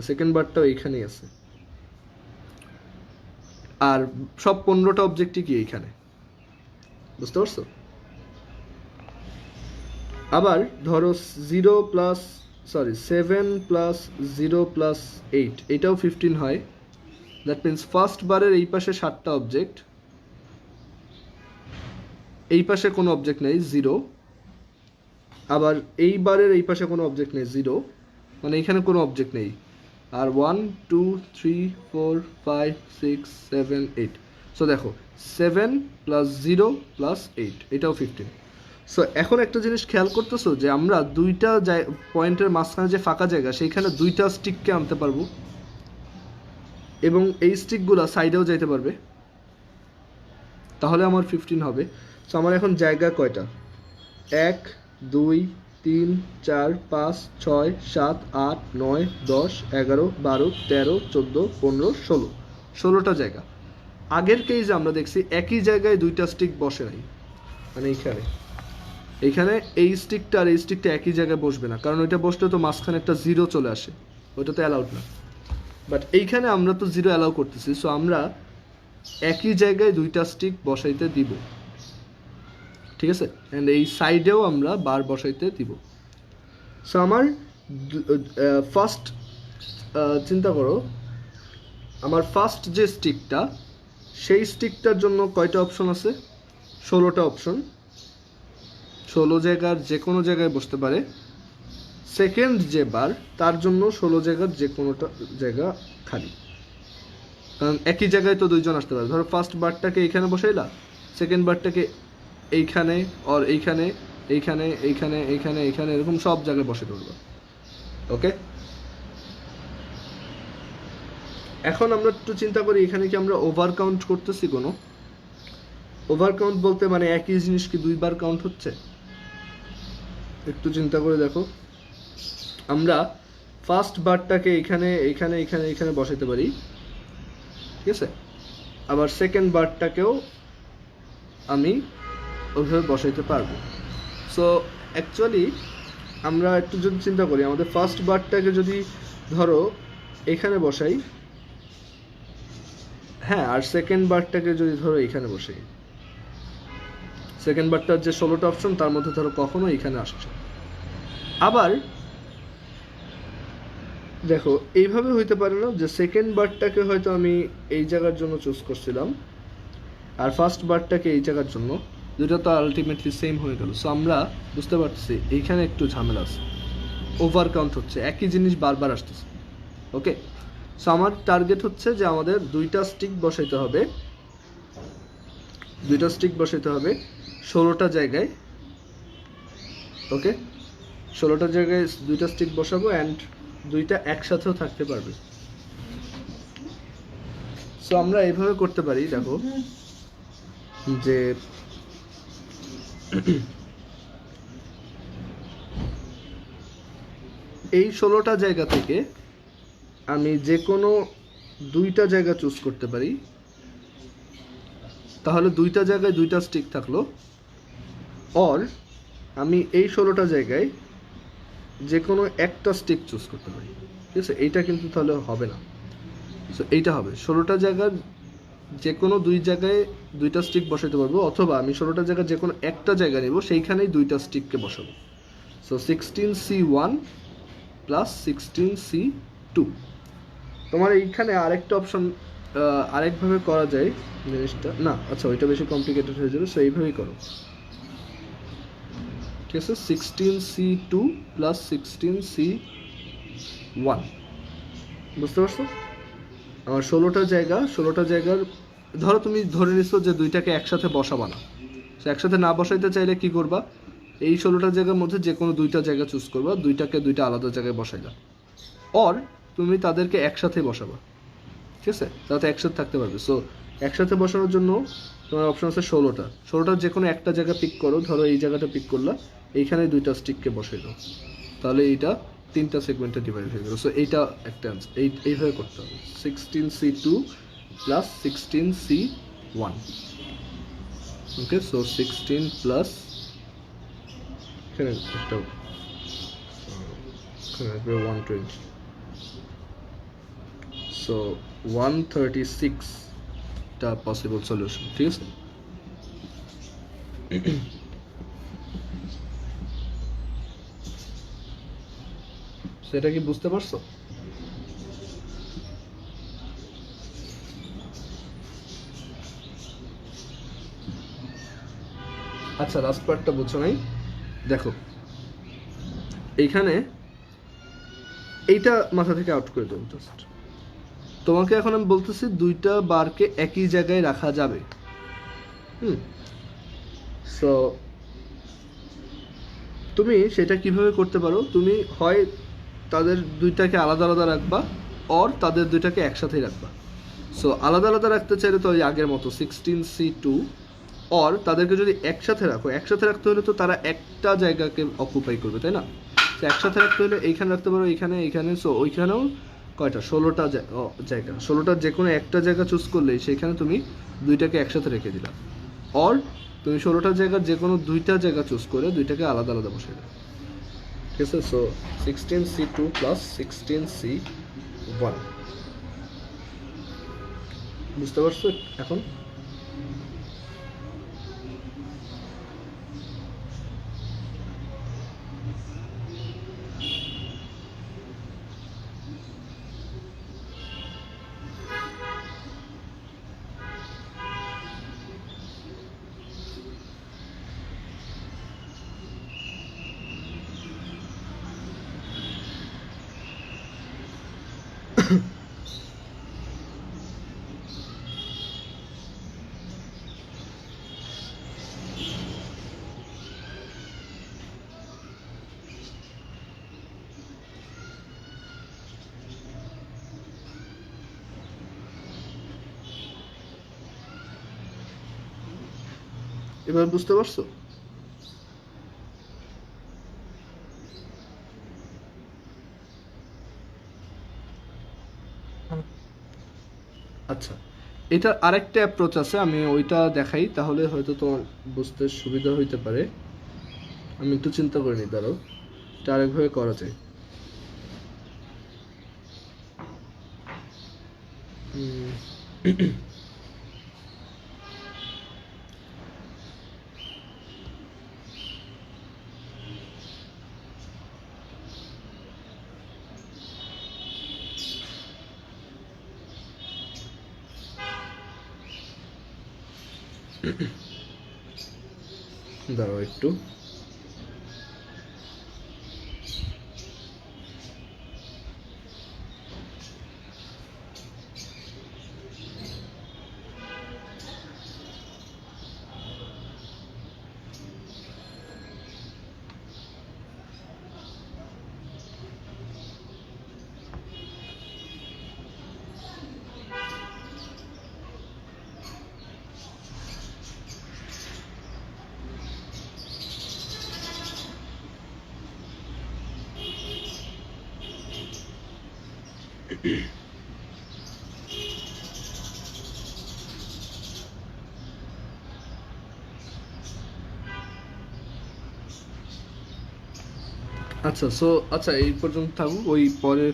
সেকেন্ড বারটাও এইখানেই আছে, আর সব 15টা অবজেক্টই কি এইখানে, বুঝতে পারছো? আবার ধরো 7 + 0 + 8, এটাও 15 হয়। দ্যাট মিনস ফার্স্ট বারের এই পাশে 7টা অবজেক্ট, এই পাশে কোনো অবজেক্ট নেই, 0। আবার এই বারের এই পাশে কোনো অবজেক্ট নেই, 0, মানে এখানে কোনো অবজেক্ট নেই। আর 1 2 3 4 5 6 7 8, সো দেখো 7 প্লাস 0 প্লাস 8, এটাও 15। সো এখন একটা জিনিস খেয়াল করতেছো যে আমরা দুইটা পয়েন্টের মাঝখানে যে ফাঁকা জায়গা সেইখানে দুইটা স্টিককে আনতে পারবো এবং এই স্টিকগুলো সাইডেও যাইতে পারবে, তাহলে আমার 15 হবে। সো আমার এখন জায়গা কয়টা? 1 2 3 4 5 6 7 8 9 10 11 12 13 14 15 16, 16টা জায়গা। আগের কেসে আমরা দেখছি একই জায়গায় দুইটা স্টিক বসে নাই, মানে এইখানে এই স্টিকটা আর এই স্টিকটা একই জায়গায় বসবে না, কারণ ওইটা বসলে তো মাঝখানে একটা 0 চলে আসে, ওইটা তো অ্যালাউড না। বাট এইখানে আমরা তো 0 অ্যালাউ করতেছি, সো আমরা একই জায়গায় দুইটা স্টিক বসাইতে দিব, ঠিক আছে? অ্যান্ড এই সাইডেও আমরা বার বসাইতে দিব। সো আমার ফার্স্ট চিন্তা করো, আমার ফার্স্ট যে স্টিকটা, সেই স্টিকটার জন্য কয়টা অপশন আছে? 16টা অপশন, 16 জায়গার যে কোনো জায়গায় বসতে পারে। সেকেন্ড যে বার, তার জন্য 16 জায়গার যে কোনোটা জায়গা খালি, কারণ একই জায়গায় তো দুইজন আসতে পারে। ধরো ফার্স্ট বারটাকে এইখানে বসাইলা, সেকেন্ড বারটাকে এইখানে, আর এইখানে, এইখানে, এইখানে, এইখানে, এইখানে, এরকম সব জায়গায় বসে ধরবা। ওকে, এখন আমরা একটু চিন্তা করি, এখানে কি আমরা ওভার কাউন্ট করতেছি? কোনো ওভার কাউন্ট বলতে মানে একই জিনিস কি দুইবার কাউন্ট হচ্ছে? একটু চিন্তা করে দেখো, আমরা ফার্স্ট বারটাকে এইখানে, এইখানে, এইখানে, এইখানে বসাতে পারি, ঠিক আছে? আবার সেকেন্ড বারটাকেও আমি ওইভাবে বসাইতে পারবো। সো অ্যাকচুয়ালি আমরা একটু যদি চিন্তা করি, আমাদের ফার্স্ট বারটাকে যদি ধরো এখানে বসাই, হ্যাঁ, আর সেকেন্ড বারটাকে যদি ধরো এইখানে বসাই, সেকেন্ড বারটার যে 16টা অপশন তার মধ্যে ধরো কখনো এইখানে আসছে। আবার দেখো এইভাবে হইতে পারে না যে সেকেন্ড বারটাকে হয়তো আমি এই জায়গার জন্য চুজ করছিলাম আর ফার্স্ট বারটাকে এই জায়গার জন্য, দুটো তো আলটিমেটলি সেম হয়ে গেল। সো আমরা বুঝতে পারছি এইখানে একটু ঝামেলা আছে, ওভার কাউন্ট হচ্ছে, একই জিনিস বারবার আসতেছে। ওকে, সো আমার টার্গেট হচ্ছে যে আমাদের দুইটা স্টিক বসাইতে হবে, 16টা জায়গায়। ওকে, 16টা জায়গায় দুইটা স্টিক বসাবো, অ্যান্ড দুইটা একসাথেও থাকতে পারবে। সো আমরা এইভাবে করতে পারি, দেখো যে এই 16টা জায়গা থেকে আমি যে কোনো দুইটা জায়গা চুজ করতে পারি, তাহলে দুইটা জায়গায় দুইটা স্টিক থাকলো। অর আমি এই 16টা জায়গায় যে কোনো একটা স্টিক চুজ করতে পারি, ঠিক আছে? এইটা কিন্তু তাহলে হবে না। সো এইটা হবে 16টা জায়গার যে কোনো দুই জায়গায় দুইটা স্টিক বসাতে পারবো, অথবা আমি 16টা জায়গায় যে কোনো একটা জায়গা নেব, সেইখানেই দুইটা স্টিককে বসাবো। So 16C1 plus 16C2। তোমার এইখানে আরেকটা অপশন আরেকভাবে করা যায় জিনিসটা, না আচ্ছা ওইটা বেশি কমপ্লিকেটেড হয়ে যাবে, সো এইভাবেই করো, ঠিক আছে? 16C2 প্লাস 16C1, বুঝতে পারছো? আমার 16টা জায়গার ধরো তুমি ধরে নিচ্ছো যে দুইটাকে একসাথে বসাবা না, সো একসাথে না বসাইতে চাইলে কি করবা? এই 16টা জায়গার মধ্যে যে কোনো দুইটা জায়গা চুজ করবা, দুইটাকে দুইটা আলাদা জায়গায় বসাইলা, অর তুমি তাদেরকে একসাথে বসাবা, ঠিক আছে? তাতে একসাথে থাকতে পারবে। সো একসাথে বসানোর জন্য তোমার অপশন আছে 16টার যে কোনো একটা জায়গা পিক করো, ধরো এই জায়গাটা পিক করলা, এইখানে দুইটা স্টিককে বসাই দাও, তাহলে এইটা 3টা সেগমেন্টে ডিভাইড হয়ে গেল। সো এইটা একটা আনসার, এইভাবে করতে হবে, 16C2 প্লাস 16C1। ওকে, সো 16 প্লাস এখানে একটা 120, সো 136টা পসিবল সলিউশন, ঠিক আছে? সেটা কি বুঝতে পারছো? আচ্ছা, লাস্ট পার্টটা বুঝছো নাই? দেখো এইখানে এইটা মাথা থেকে আউট করে দেবো জাস্ট, তোমাকে এখন আমি বলতেছি দুইটা বারকে একই জায়গায় রাখা যাবে। সো তুমি সেটা কিভাবে করতে পারো, তুমি হয় তাদের দুইটাকে আলাদা আলাদা রাখবা, অর তাদের দুইটাকে একসাথেই রাখবা। সো আলাদা আলাদা রাখতে চাইলে তো ওই আগের মতো 16C2, অর তাদেরকে যদি একসাথে রাখো, একসাথে রাখতে হলে তো তারা একটা জায়গাকে অকুপাই করবে, তাই না? তো একসাথে রাখতে হলে এইখানে রাখতে পারো, এইখানে এইখানে। সো ওইখানেও কয়টা 16টা জায়গা, 16টার যে কোনো একটা জায়গা চুজ করলেই সেইখানে তুমি দুইটাকে একসাথে রেখে দিলা। অর তুমি 16টা জায়গার যে কোনো দুইটা জায়গা চুজ করে দুইটাকে আলাদা আলাদা বসে দাও, ঠিক আছে? সো 16C2 প্লাস 16C1, বুঝতে পারছো এখন? এবার বুঝতে পারছো? আচ্ছা, এটা আরেকটা অ্যাপ্রোচ আছে, আমি ওইটা দেখাই, তাহলে হয়তো তোমার বুঝতে সুবিধা হইতে পারে। আমি একটু চিন্তা করে নিই, দাঁড়াও, এটা আরেকভাবে করা যায়। দাঁড়াও একটু, আচ্ছা। সো আচ্ছা, এই পর্যন্ত থাকুক, ওই পরে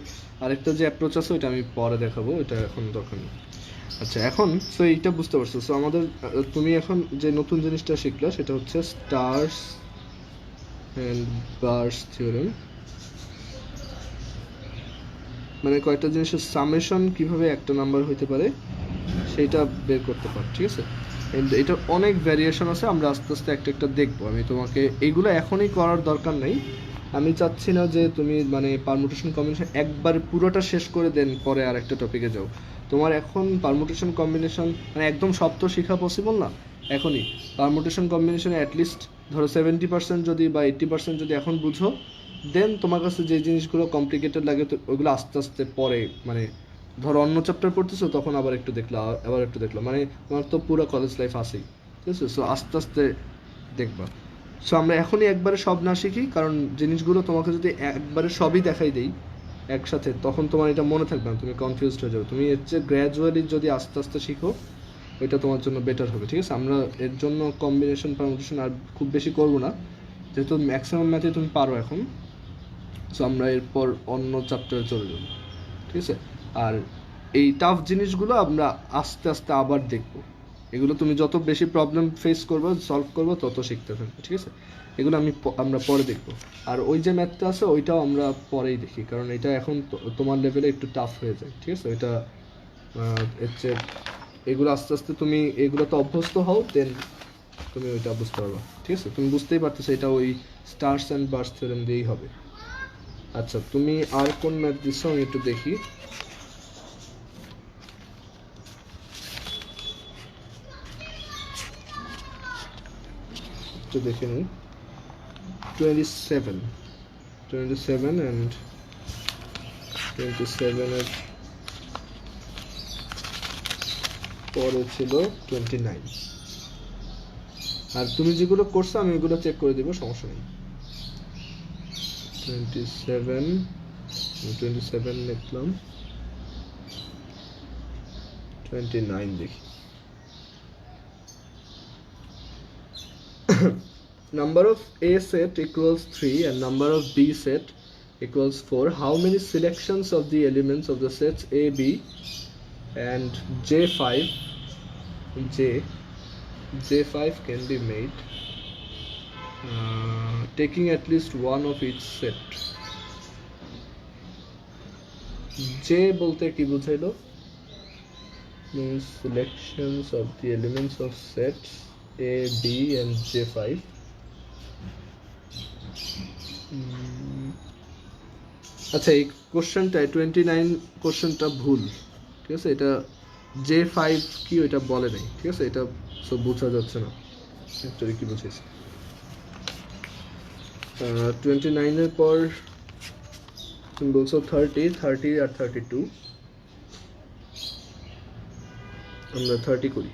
আরেকটা যে অ্যাপ্রোচ আছে ওইটা আমি পরে দেখাবো, এটা এখন দরকার নেই। আচ্ছা, এখন সো এইটা বুঝতে পারছো। সো আমাদের তুমি এখন যে নতুন জিনিসটা শিখলা সেটা হচ্ছে স্টার্স অ্যান্ড বার্স থিওরেম, মানে কয়েকটা জিনিসের সামেশন কিভাবে একটা নাম্বার হইতে পারে সেইটা বের করতে পার, ঠিক আছে? এটার অনেক ভ্যারিয়েশন আছে, আমরা আস্তে আস্তে একটা একটা দেখবো। আমি তোমাকে এইগুলো এখনই করার দরকার নেই, আমি চাচ্ছি না যে তুমি মানে পারমুটেশন কম্বিনেশন একবার পুরোটা শেষ করে দেন পরে আর একটা টপিকে যাও। তোমার এখন পারমুটেশন কম্বিনেশন মানে একদম সব তো শেখা পসিবল না এখনই। পারমুটেশন কম্বিনেশনে অ্যাটলিস্ট ধরো 70% যদি বা 80% যদি এখন বুঝো, দেন তোমার কাছে যে জিনিসগুলো কমপ্লিকেটেড লাগে তো ওইগুলো আস্তে আস্তে পরে, মানে ধরো অন্য চ্যাপ্টার পড়তেছো তখন আবার একটু দেখলা, আবার একটু দেখলা, মানে তোমার তো পুরো কলেজ লাইফ আছেই, ঠিক আছে? সো আস্তে আস্তে দেখবা। সো আমরা এখনই একবারে সব না শিখি, কারণ জিনিসগুলো তোমাকে যদি একবারে সবই দেখাই দেই একসাথে, তখন তোমার এটা মনে থাকবে না, তুমি কনফিউজড হয়ে যাবে। তুমি এর চেয়ে গ্র্যাজুয়ালি যদি আস্তে আস্তে শিখো ওইটা তোমার জন্য বেটার হবে, ঠিক আছে? আমরা এর জন্য কম্বিনেশন পারমুটেশন আর খুব বেশি করবো না, যেহেতু ম্যাক্সিমাম ম্যাথে তুমি পারো এখন। সো আমরা এরপর অন্য চ্যাপ্টারে চলে যাবো, ঠিক আছে? আর এই টাফ জিনিসগুলো আমরা আস্তে আস্তে আবার দেখবো, এগুলো তুমি যত বেশি প্রবলেম ফেস করবে সলভ করবে তত শিখতে থাকবে, ঠিক আছে? এগুলো আমরা পরে দেখবো। আর ওই যে ম্যাথটা আছে ওইটাও আমরা পরেই দেখি, কারণ এটা এখন তোমার লেভেলে একটু টাফ হয়ে যায়, ঠিক আছে? ওইটা হচ্ছে এগুলো আস্তে আস্তে তুমি এগুলোতে অভ্যস্ত হও, দেন তুমি ওইটা বুঝতে পারবা, ঠিক আছে? তুমি বুঝতেই পারতেছো এটা ওই স্টার্স অ্যান্ড বার্স থিওরেম দিয়েই হবে। আচ্ছা, তুমি আর কোন ম্যাথ দিচ্ছ আমি একটু দেখি। একটু দেখে নিই 27 and 27 এর পরে ছিল 29 আর তুমি যেগুলো করছো আমি ওগুলো চেক করে দিব সমস্যা নেই 27 লিখলাম 29 দেখি number of A set equals 3 and number of B set equals 4. How many selections of the elements of the sets A, B and J5 can be made taking at least one of each set? J bolte ki bujhailo? Means selections of the elements of sets A, B and J5. আচ্ছা এই কোশ্চেনটা 29 কোশ্চেনটা ভুল ঠিক আছে এটা J5 কি ওইটা বলে নাই ঠিক আছে এটা সব বোঝা যাচ্ছে না অ্যাকচুয়ালি কি বুঝাইছে 29 এর পর তুমি বলছো 30 আর 32 আমরা 30 করি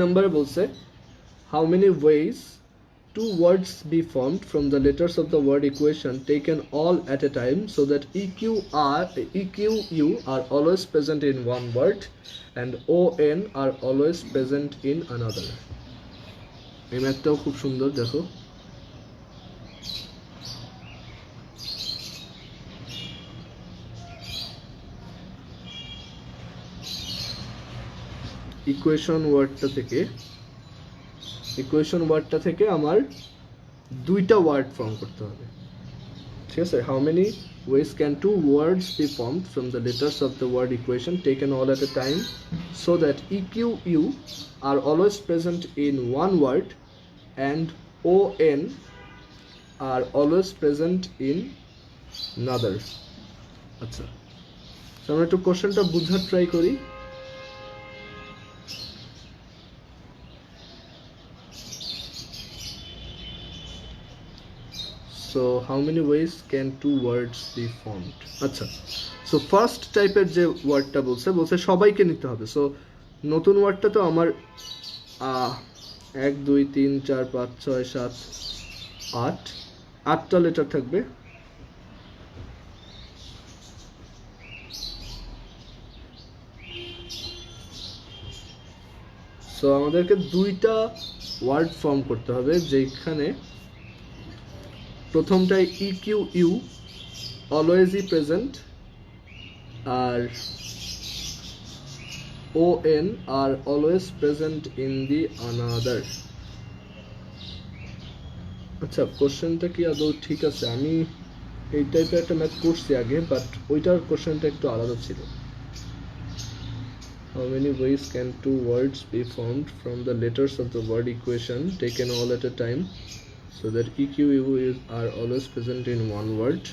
number বলছে how many ways two words be formed from the letters of the word equation taken all at a time so that EQ, U are always present in one word and ON are always present in another. এই ম্যাথটাও খুব সুন্দর দেখো equation ওয়ার্ডটা থেকে আমার দুইটা word form করতে হবে ঠিক আছে how many ways can two words be formed from the letters of the word equation taken all at a time so that EQ, U are always present in one word and ON are always present in another? আচ্ছা আমরা একটু কোশ্চেনটা বুঝার try করি So how many ways can two words be formed? আচ্ছা so first টাইপের যে ওয়ার্ডটা বলছে সবাইকে নিতে হবে so নতুন ওয়ার্ডটা তো আমার 1 2 3 4 5 6 7 8 8টা লেটার থাকবে so আমাদেরকে দুইটা ওয়ার্ড ফর্ম করতে হবে যেখানে প্রথমটাই EQ, U always present R ON are always present in the another. আচ্ছা কোশ্চেনটা কি আদৌ ঠিক আছে আমি এই টাইপের একটা ম্যাথ করছি আগে বাট ওইটার কোশ্চেনটা একটু আলাদা ছিল how many ways can two words be formed from the letters of the word equation taken all at a time so that EQ, U are always present in one word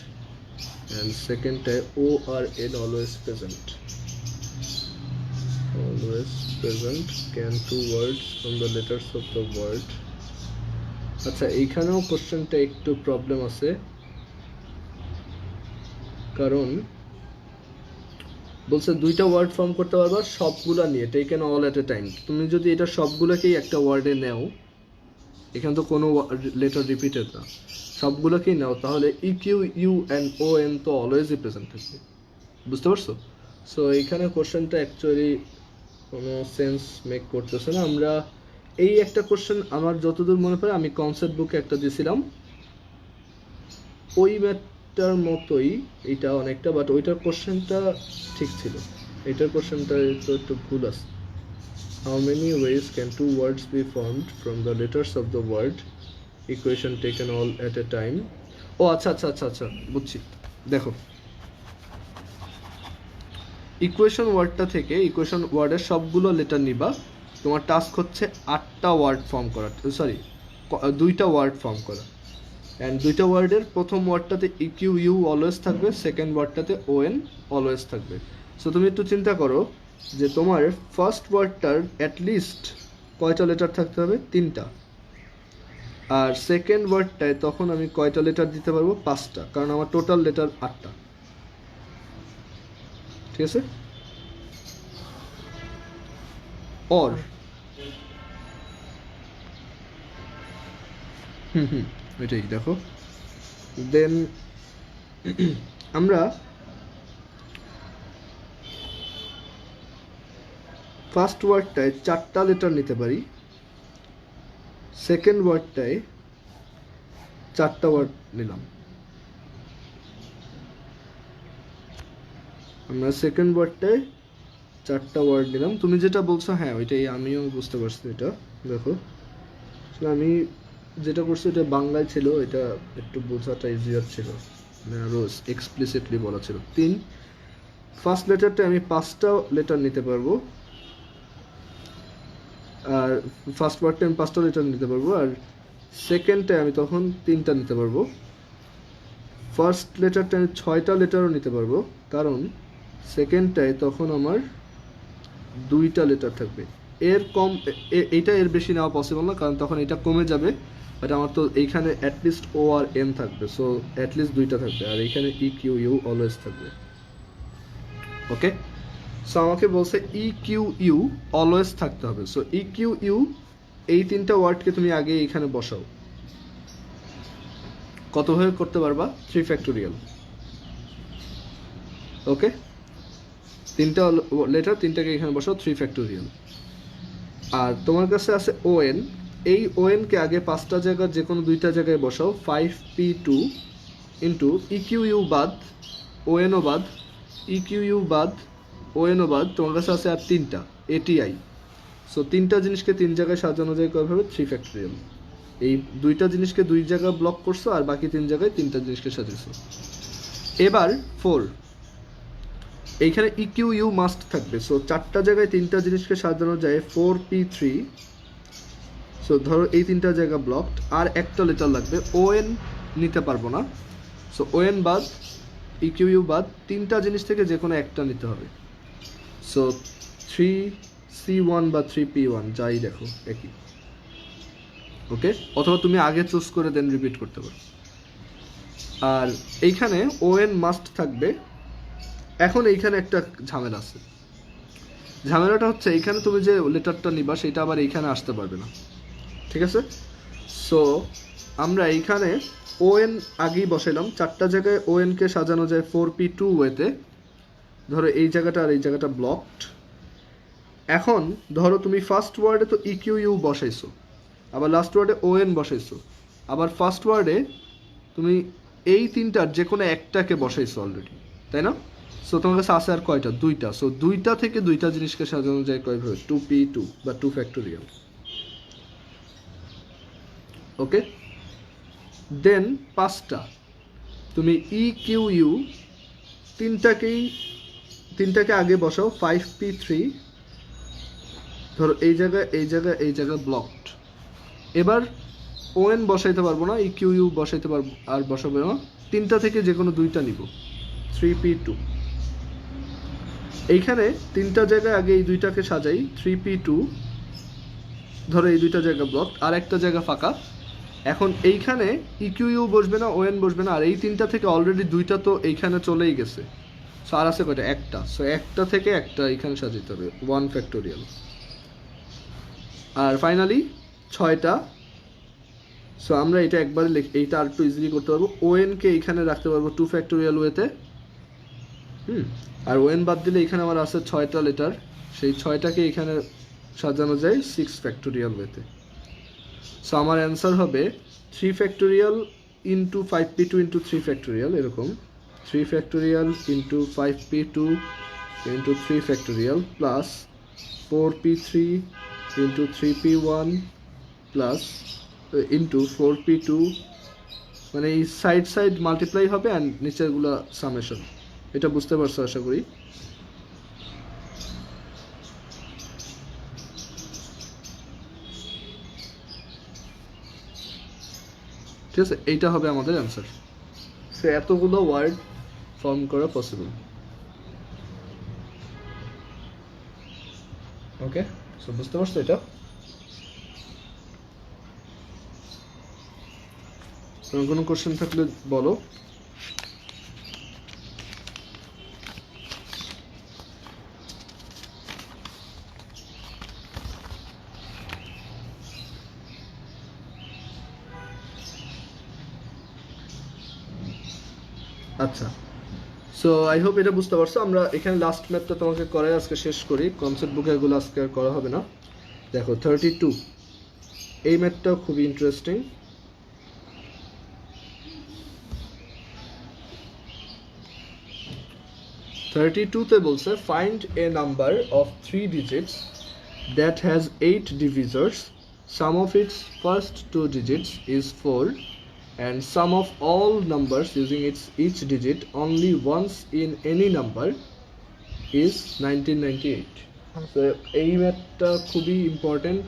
and second type O or N always present can two words from the letters of the word আচ্ছা এইখানেও কোশ্চেনটা একটু problem আছে কারণ বলছে দুইটা word form করতে পারবা সবগুলা নিয়ে taken all at A time তুমি যদি এটা সবগুলোকেই একটা ওয়ার্ডে নেও এখানে তো কোনো লেটার রিপিটেড না সবগুলোকেই নাও তাহলে EQ, U and ON তো অলওয়েজই প্রেজেন্ট থাকবে বুঝতে পারছো সো এইখানে কোশ্চেনটা অ্যাকচুয়ালি কোনো সেন্স মেক করতেছে না আমরা এই একটা কোশ্চেন আমার যতদূর মনে পড়ে আমি কনসেপ্ট বুকে একটা দিয়েছিলাম ওই ম্যাথটার মতোই এটা অনেকটা বাট ওইটার কোশ্চেনটা ঠিক ছিল এটার কোশ্চেনটা তো একটু ভুল আছে how many ways can two words be formed from the letters of the word equation taken all at a time ও আচ্ছা বুঝছি দেখো ইকুয়েশন ওয়ার্ডটা থেকে ইকুয়েশন ওয়ার্ডের সবগুলো লেটার নিবা তোমার টাস্ক হচ্ছে 8টা ওয়ার্ড ফর্ম করা সরি 2টা ওয়ার্ড ফর্ম করা এন্ড 2টা ওয়ার্ডের প্রথম ওয়ার্ডটাতে EQ, U অলওয়েজ থাকবে সেকেন্ড ওয়ার্ডটাতে ON অলওয়েজ থাকবে সো তুমি একটু চিন্তা করো যে তোমার ফার্স্ট ওয়ার্ডটার অ্যাটলিস্ট কয়টা লেটার থাকতে হবে? 3টা। আর সেকেন্ড ওয়ার্ডটায় তখন আমি কয়টা লেটার দিতে পারবো? 5টা, কারণ আমার টোটাল লেটার 8টা। ঠিক আছে? অর এটাই দেখো। দেন আমরা ফার্স্ট ওয়ার্ডটায় 4টা লেটার নিতে পারি, সেকেন্ড ওয়ার্ডটায় 4টা ওয়ার্ড নিলাম। আমরা সেকেন্ড ওয়ার্ডটায় 4টা ওয়ার্ড নিলাম। তুমি যেটা বলছো হ্যাঁ ওইটাই আমিও বুঝতে পারছি। এটা দেখো, আমি যেটা করছি এটা বাংলায় ছিল, এটা একটু বোঝাটা ইজিয়ার ছিল, মানে আরও এক্সপ্লিসিটলি বলা ছিল। 3 ফার্স্ট লেটারটা আমি 5টা লেটার নিতে পারবো, আর ফার্স্ট ওয়ার্ডটা আমি 5টা লেটার নিতে পারবো, আর সেকেন্ডটায় আমি তখন 3টা নিতে পারবো। ফার্স্ট লেটারটা আমি 6টা লেটারও নিতে পারবো, কারণ সেকেন্ডটায় তখন আমার 2টা লেটার থাকবে। এর কম এইটা এর বেশি নেওয়া পসিবল না, কারণ তখন এটা কমে যাবে। বাট আমার তো এইখানে অ্যাটলিস্ট ও আর এন থাকবে, সো অ্যাটলিস্ট 2টা থাকবে, আর এইখানে ই কিউ ইউ অলওয়েজ থাকবে। ওকে, সো আমাকে বলছে ই কিউ ইউ অলওয়েজ থাকতে হবে। সো ই কিউ ইউ এই 3টা ওয়ার্ডকে তুমি আগে এইখানে বসাও। কতভাবে করতে পারবা? 3 ফ্যাক্টোরিয়াল। ওকে, 3টা লেটার, 3টাকে এখানে বসাও 3 ফ্যাক্টোরিয়াল। আর তোমার কাছে আছে ওএন, এই ওএনকে আগে 5টা জায়গার যে কোনো 2টা জায়গায় বসাও। 5p2 ইন্টু ইকিউ বাদ ওএনও বাদ, ইকিউ বাদ ওএনও বাদ, তোমার কাছে আছে আর 3টা এটিআই। সো 3টা জিনিসকে 3 জায়গায় সাজানো যায় কয়ভাবে? 3 ফ্যাক্টোরিয়াল। এই 2টা জিনিসকে 2 জায়গায় ব্লক করছো, আর বাকি 3 জায়গায় 3টা জিনিসকে সাজিয়েছো। এবার 4, এইখানে ইকিউ ইউ মাস্ট থাকবে। সো 4টা জায়গায় 3টা জিনিসকে সাজানো যায় 4p3। সো ধরো এই 3টা জায়গা ব্লকড, আর একটা লেটার লাগবে। ওএন নিতে পারবো না, সো ওএন বাদ, ইকিউ ইউ বাদ, 3টা জিনিস থেকে যে কোনো একটা নিতে হবে। সো 3c1 বা 3p1 যাই দেখো একই। ওকে, অথবা তুমি আগে চুজ করে দেন রিপিট করতে পারো। আর এইখানে ওএন মাস্ট থাকবে। এখন এইখানে একটা ঝামেলা আছে। ঝামেলাটা হচ্ছে এইখানে তুমি যে লেটারটা নিবা সেটা আবার এইখানে আসতে পারবে না। ঠিক আছে? সো আমরা এইখানে ওএন আগেই বসাইলাম। 4টা জায়গায় ওএনকে সাজানো যায় 4p2 ওয়েতে। ধরো এই জায়গাটা আর এই জায়গাটা ব্লকড। এখন ধরো তুমি ফার্স্ট ওয়ার্ডে তো ইকিউ ইউ বসাইছো, আবার লাস্ট ওয়ার্ডে ওএন বসাইছো, আবার ফার্স্ট ওয়ার্ডে তুমি এই 3টার যে কোনো একটাকে বসাইছো অলরেডি, তাই না? সো তোমার কাছে আছে আর কয়টা? 2টা। সো 2টা থেকে 2টা জিনিসকে সাজানো যায় কয়ভাবে? 2p2 বা 2 ফ্যাক্টোরিয়াল। ওকে, দেন 5টা তুমি ই কিউ ইউ 3টাকে আগে বসাও। 5p3, ধরো এই জায়গায় এই জায়গায় এই জায়গায় ব্লকড। এবার ওএন বসাইতে পারবো না, ই কিউ ইউ বসাইতে পারবো, আর বসাবো না। 3টা থেকে যে কোনো 2টা নিব, 3p2। এইখানে 3টা জায়গায় আগে এই 2টাকে সাজাই 3p2। ধরো এই 2টা জায়গা ব্লকড, আর একটা জায়গা ফাঁকা। এখন এইখানে ইকিউ ইউ বসবে না, ওএন বসবে না, আর এই 3টা থেকে অলরেডি 2টা তো এইখানে চলেই গেছে। সো আর আছে কয়টা? একটা। সো একটা থেকে একটা এইখানে সাজাইতে হবে 1 ফ্যাক্টোরিয়াল। আর ফাইনালি 6টা। সো আমরা এটা একবারে এইটা আর একটু ইজিলি করতে পারবো। ওএনকে এইখানে রাখতে পারবো 2 ফ্যাক্টোরিয়াল ওয়েতে। আর ওএন বাদ দিলে এখানে আমার আছে 6টা লেটার, সেই 6টাকে এখানে সাজানো যায় 6 ফ্যাক্টোরিয়াল ওয়েতে। সো আমার অ্যান্সার হবে 3 factorial into 5p2 into 3 factorial, এরকম 3 factorial into 5p2 into 3 factorial plus 4p3 into 3p1 plus into 4p2, মানে এই সাইড সাইড মাল্টিপ্লাই হবে অ্যান্ড নিচেরগুলো সামেশন। এটা বুঝতে পারছো আশা করি। ঠিক আছে, এইটা হবে আমাদের অ্যান্সার। সো এতগুলো ওয়ার্ড ফর্ম করা পসিবল। ওকে, সো বুঝতে পারছো এটা? কোনো কোশ্চেন থাকলে বলো। আচ্ছা, সো আই হোপ এটা বুঝতে পারছো। আমরা এখানে লাস্ট ম্যাথটা তোমাকে করে আজকে শেষ করি, কনসেপ্ট বুকে এগুলো আজকে আর করা হবে না। দেখো 32, এই ম্যাথটাও খুবই ইন্টারেস্টিং। 32তে বলছে find a number of 3 digits that has 8 divisors, sum of its first 2 digits is 4 and sum of all numbers using its each digit only once in any number is 1998. So এই ম্যাথটা খুবই important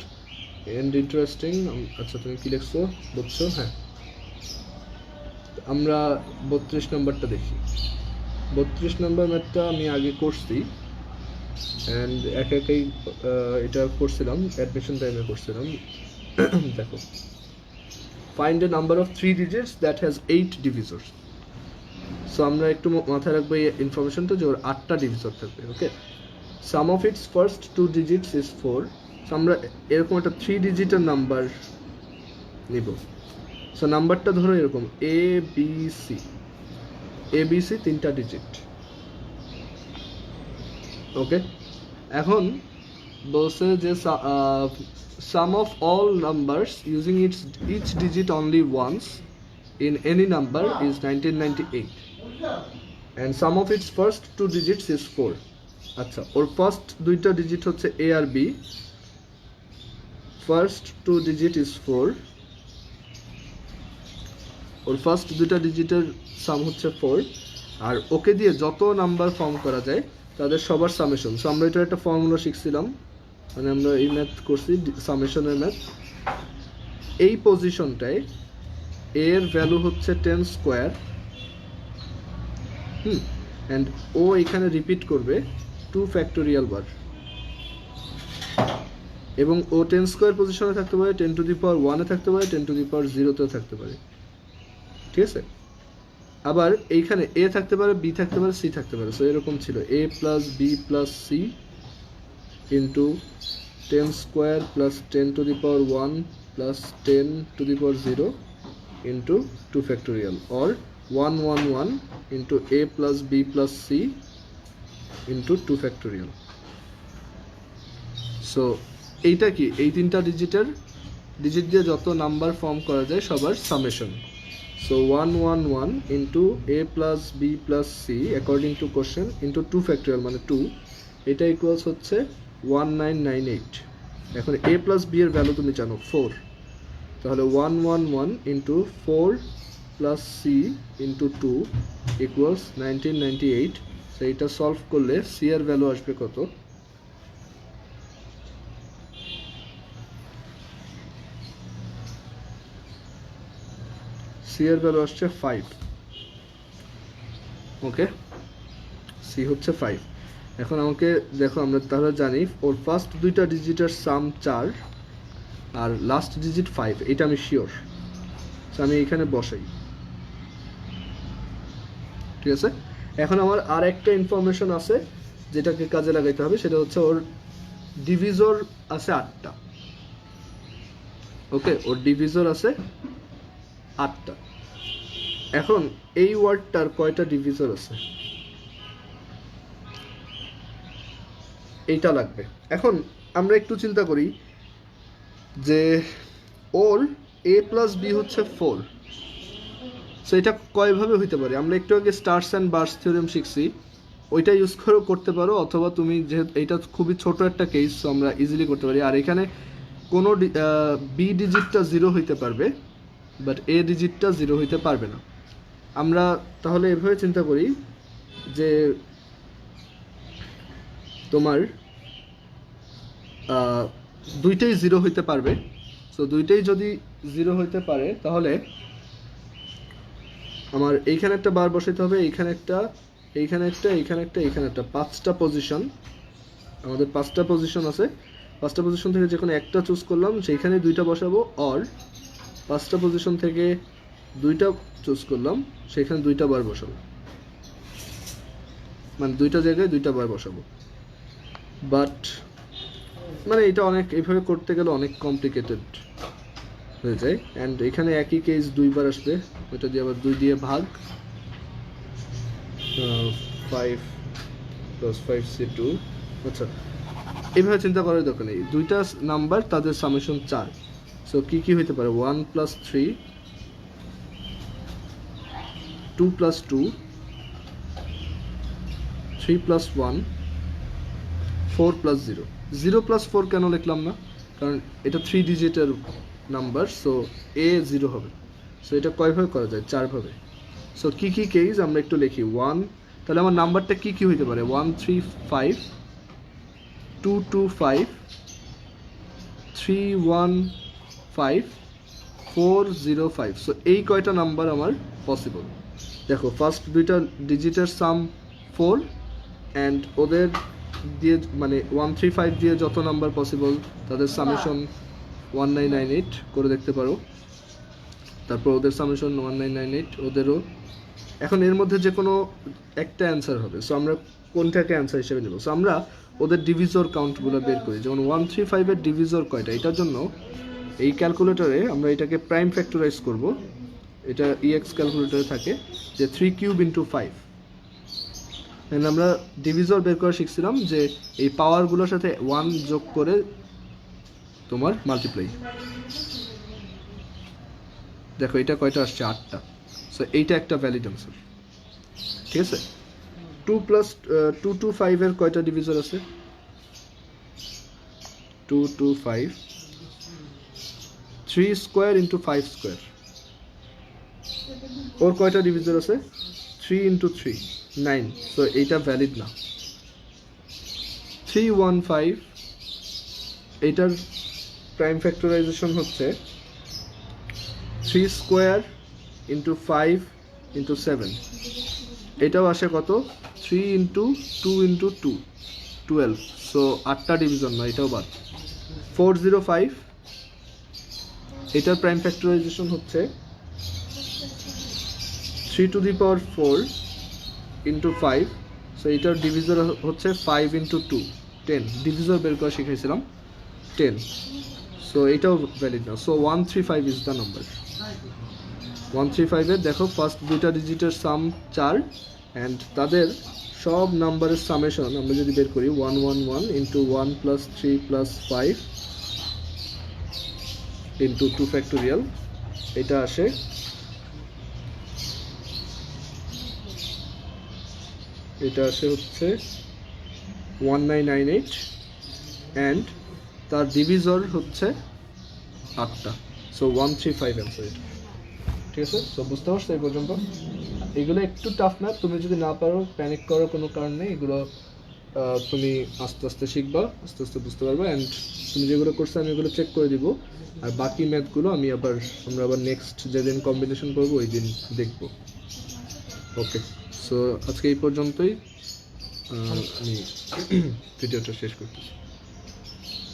and interesting. আচ্ছা তুমি কি লিখছো বুঝছো? হ্যাঁ, আমরা 32 নম্বরটা দেখি। 32 নম্বর ম্যাথটা আমি আগে করছি অ্যান্ড একাই এটা করছিলাম, অ্যাডমিশন টাইমে করছিলাম। দেখো, find a number of 3 digits that has 8 divisors। So আমরা একটু মাথায় রাখবো এই ইনফরমেশনটা যে ওর 8টা ডিভিজর থাকবে। Okay, sum of its first 2 digits is 4। So আমরা এরকম একটা 3 ডিজিটের নাম্বার নিব। সো নাম্বারটা ধরো এরকম এ বি সি, ABC 3টা ডিজিট। ওকে, এখন বলছে যে sum of all numbers using each digit only once in any number is 1998 and sum of its first 2 digits is 4। আচ্ছা, ওর ফার্স্ট দুইটা ডিজিট হচ্ছে A আর B, ফার্স্ট 2 digit is 4, ওর ফার্স্ট দুইটা ডিজিটের সাম হচ্ছে 4 আর ওকে দিয়ে যত নাম্বার ফর্ম করা যায় তাদের সবার সামেশন। সো আমরা এটার একটা ফর্মুলা শিখছিলাম, মানে আমরা এই ম্যাথ করছি সামেশনের ম্যাথ। এই পজিশনটায় এর ভ্যালু হচ্ছে 10 স্কোয়ার, অ্যান্ড ও এখানে রিপিট করবে 2 ফ্যাক্টোরিয়াল বার, এবং ও 10 স্কোয়ার পজিশনে থাকতে পারে, 10 টু দি পাওয়ার 1 এ থাকতে পারে, 10 টু দি পাওয়ার 0তেও থাকতে পারে। ঠিক আছে, আবার এইখানে এ থাকতে পারে, বি থাকতে পারে, সি থাকতে পারে। সো এরকম ছিল a plus B plus C into 10 square plus 10 to the power 1 plus 10 to the power 0 into 2 factorial, or 111 into a plus B plus C into 2 factorial. So এইটা কি, এই 3টা ডিজিট দিয়ে যত নাম্বার ফর্ম করা যায় সবার summation. So 111 into a plus b plus c according to question into 2 factorial মানে 2, এটা ইকুয়ালস হচ্ছে 1998। এখন a plus b এর ভ্যালু তুমি জানো 4, তাহলে 111 into 4 plus c into 2 equals 1998। So এটা সলভ করলে c এর ভ্যালু আসবে কত? সি এর ভ্যালু আসছে 5। ওকে, সি হচ্ছে 5। এখন আমাকে দেখো, আমরা তাহলে জানি ওর ফার্স্ট দুইটা ডিজিটের সাম 4 আর লাস্ট ডিজিট 5, এটা আমি শিওর। সো আমি এখানে বসাই। ঠিক আছে, এখন আমার আর একটা ইনফরমেশন আছে যেটাকে কাজে লাগাইতে হবে, সেটা হচ্ছে ওর ডিভিজর আছে 8টা। ওকে, ওর ডিভিজর আছে 8টা। এখন এই ওয়ার্ডটার কয়টা ডিভিজর আছে এইটা লাগবে। এখন আমরা একটু চিন্তা করি যে ওর a প্লাস বি হচ্ছে 4। সো এটা কয়ভাবে হইতে পারে? আমরা একটু আগে স্টার্স অ্যান্ড বার্স থিওরেম শিখছি, ওইটা ইউজ করেও করতে পারো, অথবা তুমি যেহেতু এটা খুবই ছোট একটা কেস, সো আমরা ইজিলি করতে পারি। আর এখানে কোনো বি ডিজিটটা 0 হইতে পারবে, বাট এ ডিজিটটা 0 হইতে পারবে না। আমরা তাহলে এভাবে চিন্তা করি যে তোমার দুইটাই 0 হইতে পারবে। সো দুইটাই যদি 0 হইতে পারে তাহলে আমার এইখানে একটা বার বসাইতে হবে, এইখানে একটা, এইখানে একটা, এইখানে একটা, এইখানে একটা, 5টা পজিশন আমাদের 5টা পজিশন আছে, 5টা পজিশন থেকে যে কোনো একটা চুজ করলাম, সেইখানে 2টা বসাবো। অর 5টা পজিশন থেকে 2টা চুজ করলাম, সেখানে 2টা বার বসাবো, মানে 2টা জায়গায় 2টা বার বসাবো। বাট মানে এটা অনেক, এইভাবে করতে গেলে অনেক কমপ্লিকেটেড হয়ে যায়। অ্যান্ড এখানে একই কেস 2বার আসবে, ওইটা দিয়ে আবার 2 দিয়ে ভাগ, 5 + 5c2। আচ্ছা, এইভাবে চিন্তা করার দরকার নেই, 2টা নাম্বার তাদের সামেশন 4। সো কি কি হইতে পারে? 1 + 3, 2 + 2, 3 + 1, 4 + 0। 0 + 4 কেন লিখলাম না? কারণ এটা 3 ডিজিটের নাম্বার, সো এ 0 হবে। সো এটা কয়ভাবে করা যায়? 4 ভাবে। সো কি কি কেস আমরা একটু লিখি। 1, তাহলে আমার নাম্বারটা কি কি হইতে পারে? 1 3 5, 2 2 5, 3 1 5, 4 0 5। সো এই কয়টা নাম্বার আমার পসিবল। দেখো, ফার্স্ট 2টা ডিজিটের সাম 4, অ্যান্ড ওদের দিয়ে মানে 1 3 5 দিয়ে যত নাম্বার পসিবল তাদের সামেশন 1998 করে দেখতে পারো। তারপর ওদের সামেশন 1998, ওদেরও। এখন এর মধ্যে যে কোনো একটা অ্যান্সার হবে, সো আমরা কোনটাকে অ্যান্সার হিসেবে নেব? সো আমরা ওদের ডিভিজর কাউন্টগুলো বের করি। যেমন 1 3 5 এর ডিভিজর কয়টা? এটার জন্য এই ক্যালকুলেটরে আমরা এটাকে প্রাইম ফ্যাক্টরাইজ করব। এটা ইএক্স ক্যালকুলেটরে থাকে যে 3³ × 5। আমরা ডিভিজর বের করা শিখছিলাম যে এই পাওয়ারগুলোর সাথে 1 যোগ করে তোমার মাল্টিপ্লাই। দেখো এটা কয়টা আসছে? 8টা। সো এইটা একটা ভ্যালিড আনসার, ঠিক আছে। 2 + 2 2 5 এর কয়টা ডিভিজর আছে? 2 2 5, 3² × 5²। ওর কয়টা ডিভিজর আছে? 3 × 3, 9। সো এইটা ভ্যালিড না। 3 1 5, এইটার প্রাইম ফ্যাক্টরাইজেশন হচ্ছে 3² × 5 × 7। এটাও আসে কত? 3 × 2 × 2, 12। সো 8টা ডিভিশন না, এটাও বাদ। 4 0 5, এটার প্রাইম ফ্যাক্টরাইজেশন হচ্ছে 3⁴ × 5। সো এটার ডিভিজর হচ্ছে 5 × 2, 10। ডিভিজর বের করা শিখাইছিলাম, 10। সো এটাও ভ্যালিড না। So 1 3 5 is the number. 1 3 5 এর দেখো ফার্স্ট 2টা ডিজিটের সাম 4, অ্যান্ড তাদের সব নাম্বারের সামেশন আমরা যদি বের করি 1 1 1 × 1 + 3 + 5 × 2 ফ্যাক্টোরিয়াল, এটা আসে হচ্ছে 1998, অ্যান্ড তার ডিভিজর হচ্ছে 8টা। সো 1 3 5 অ্যান্সার এটা, ঠিক আছে। সো বুঝতে পারছো এই পর্যন্ত? এগুলো একটু টাফ না, তুমি যদি না পারো প্যানিক করার কোনো কারণ নেই। এগুলো তুমি আস্তে আস্তে শিখবা, আস্তে আস্তে বুঝতে পারবে। অ্যান্ড তুমি যেগুলো করছো আমি এগুলো চেক করে দিব, আর বাকি ম্যাথগুলো আমরা আবার নেক্সট যেদিন কম্বিনেশন করবো ওই দিন দেখবো। ওকে, সো আজকে এই পর্যন্তই। আমি ভিডিওটা শেষ করতেছি।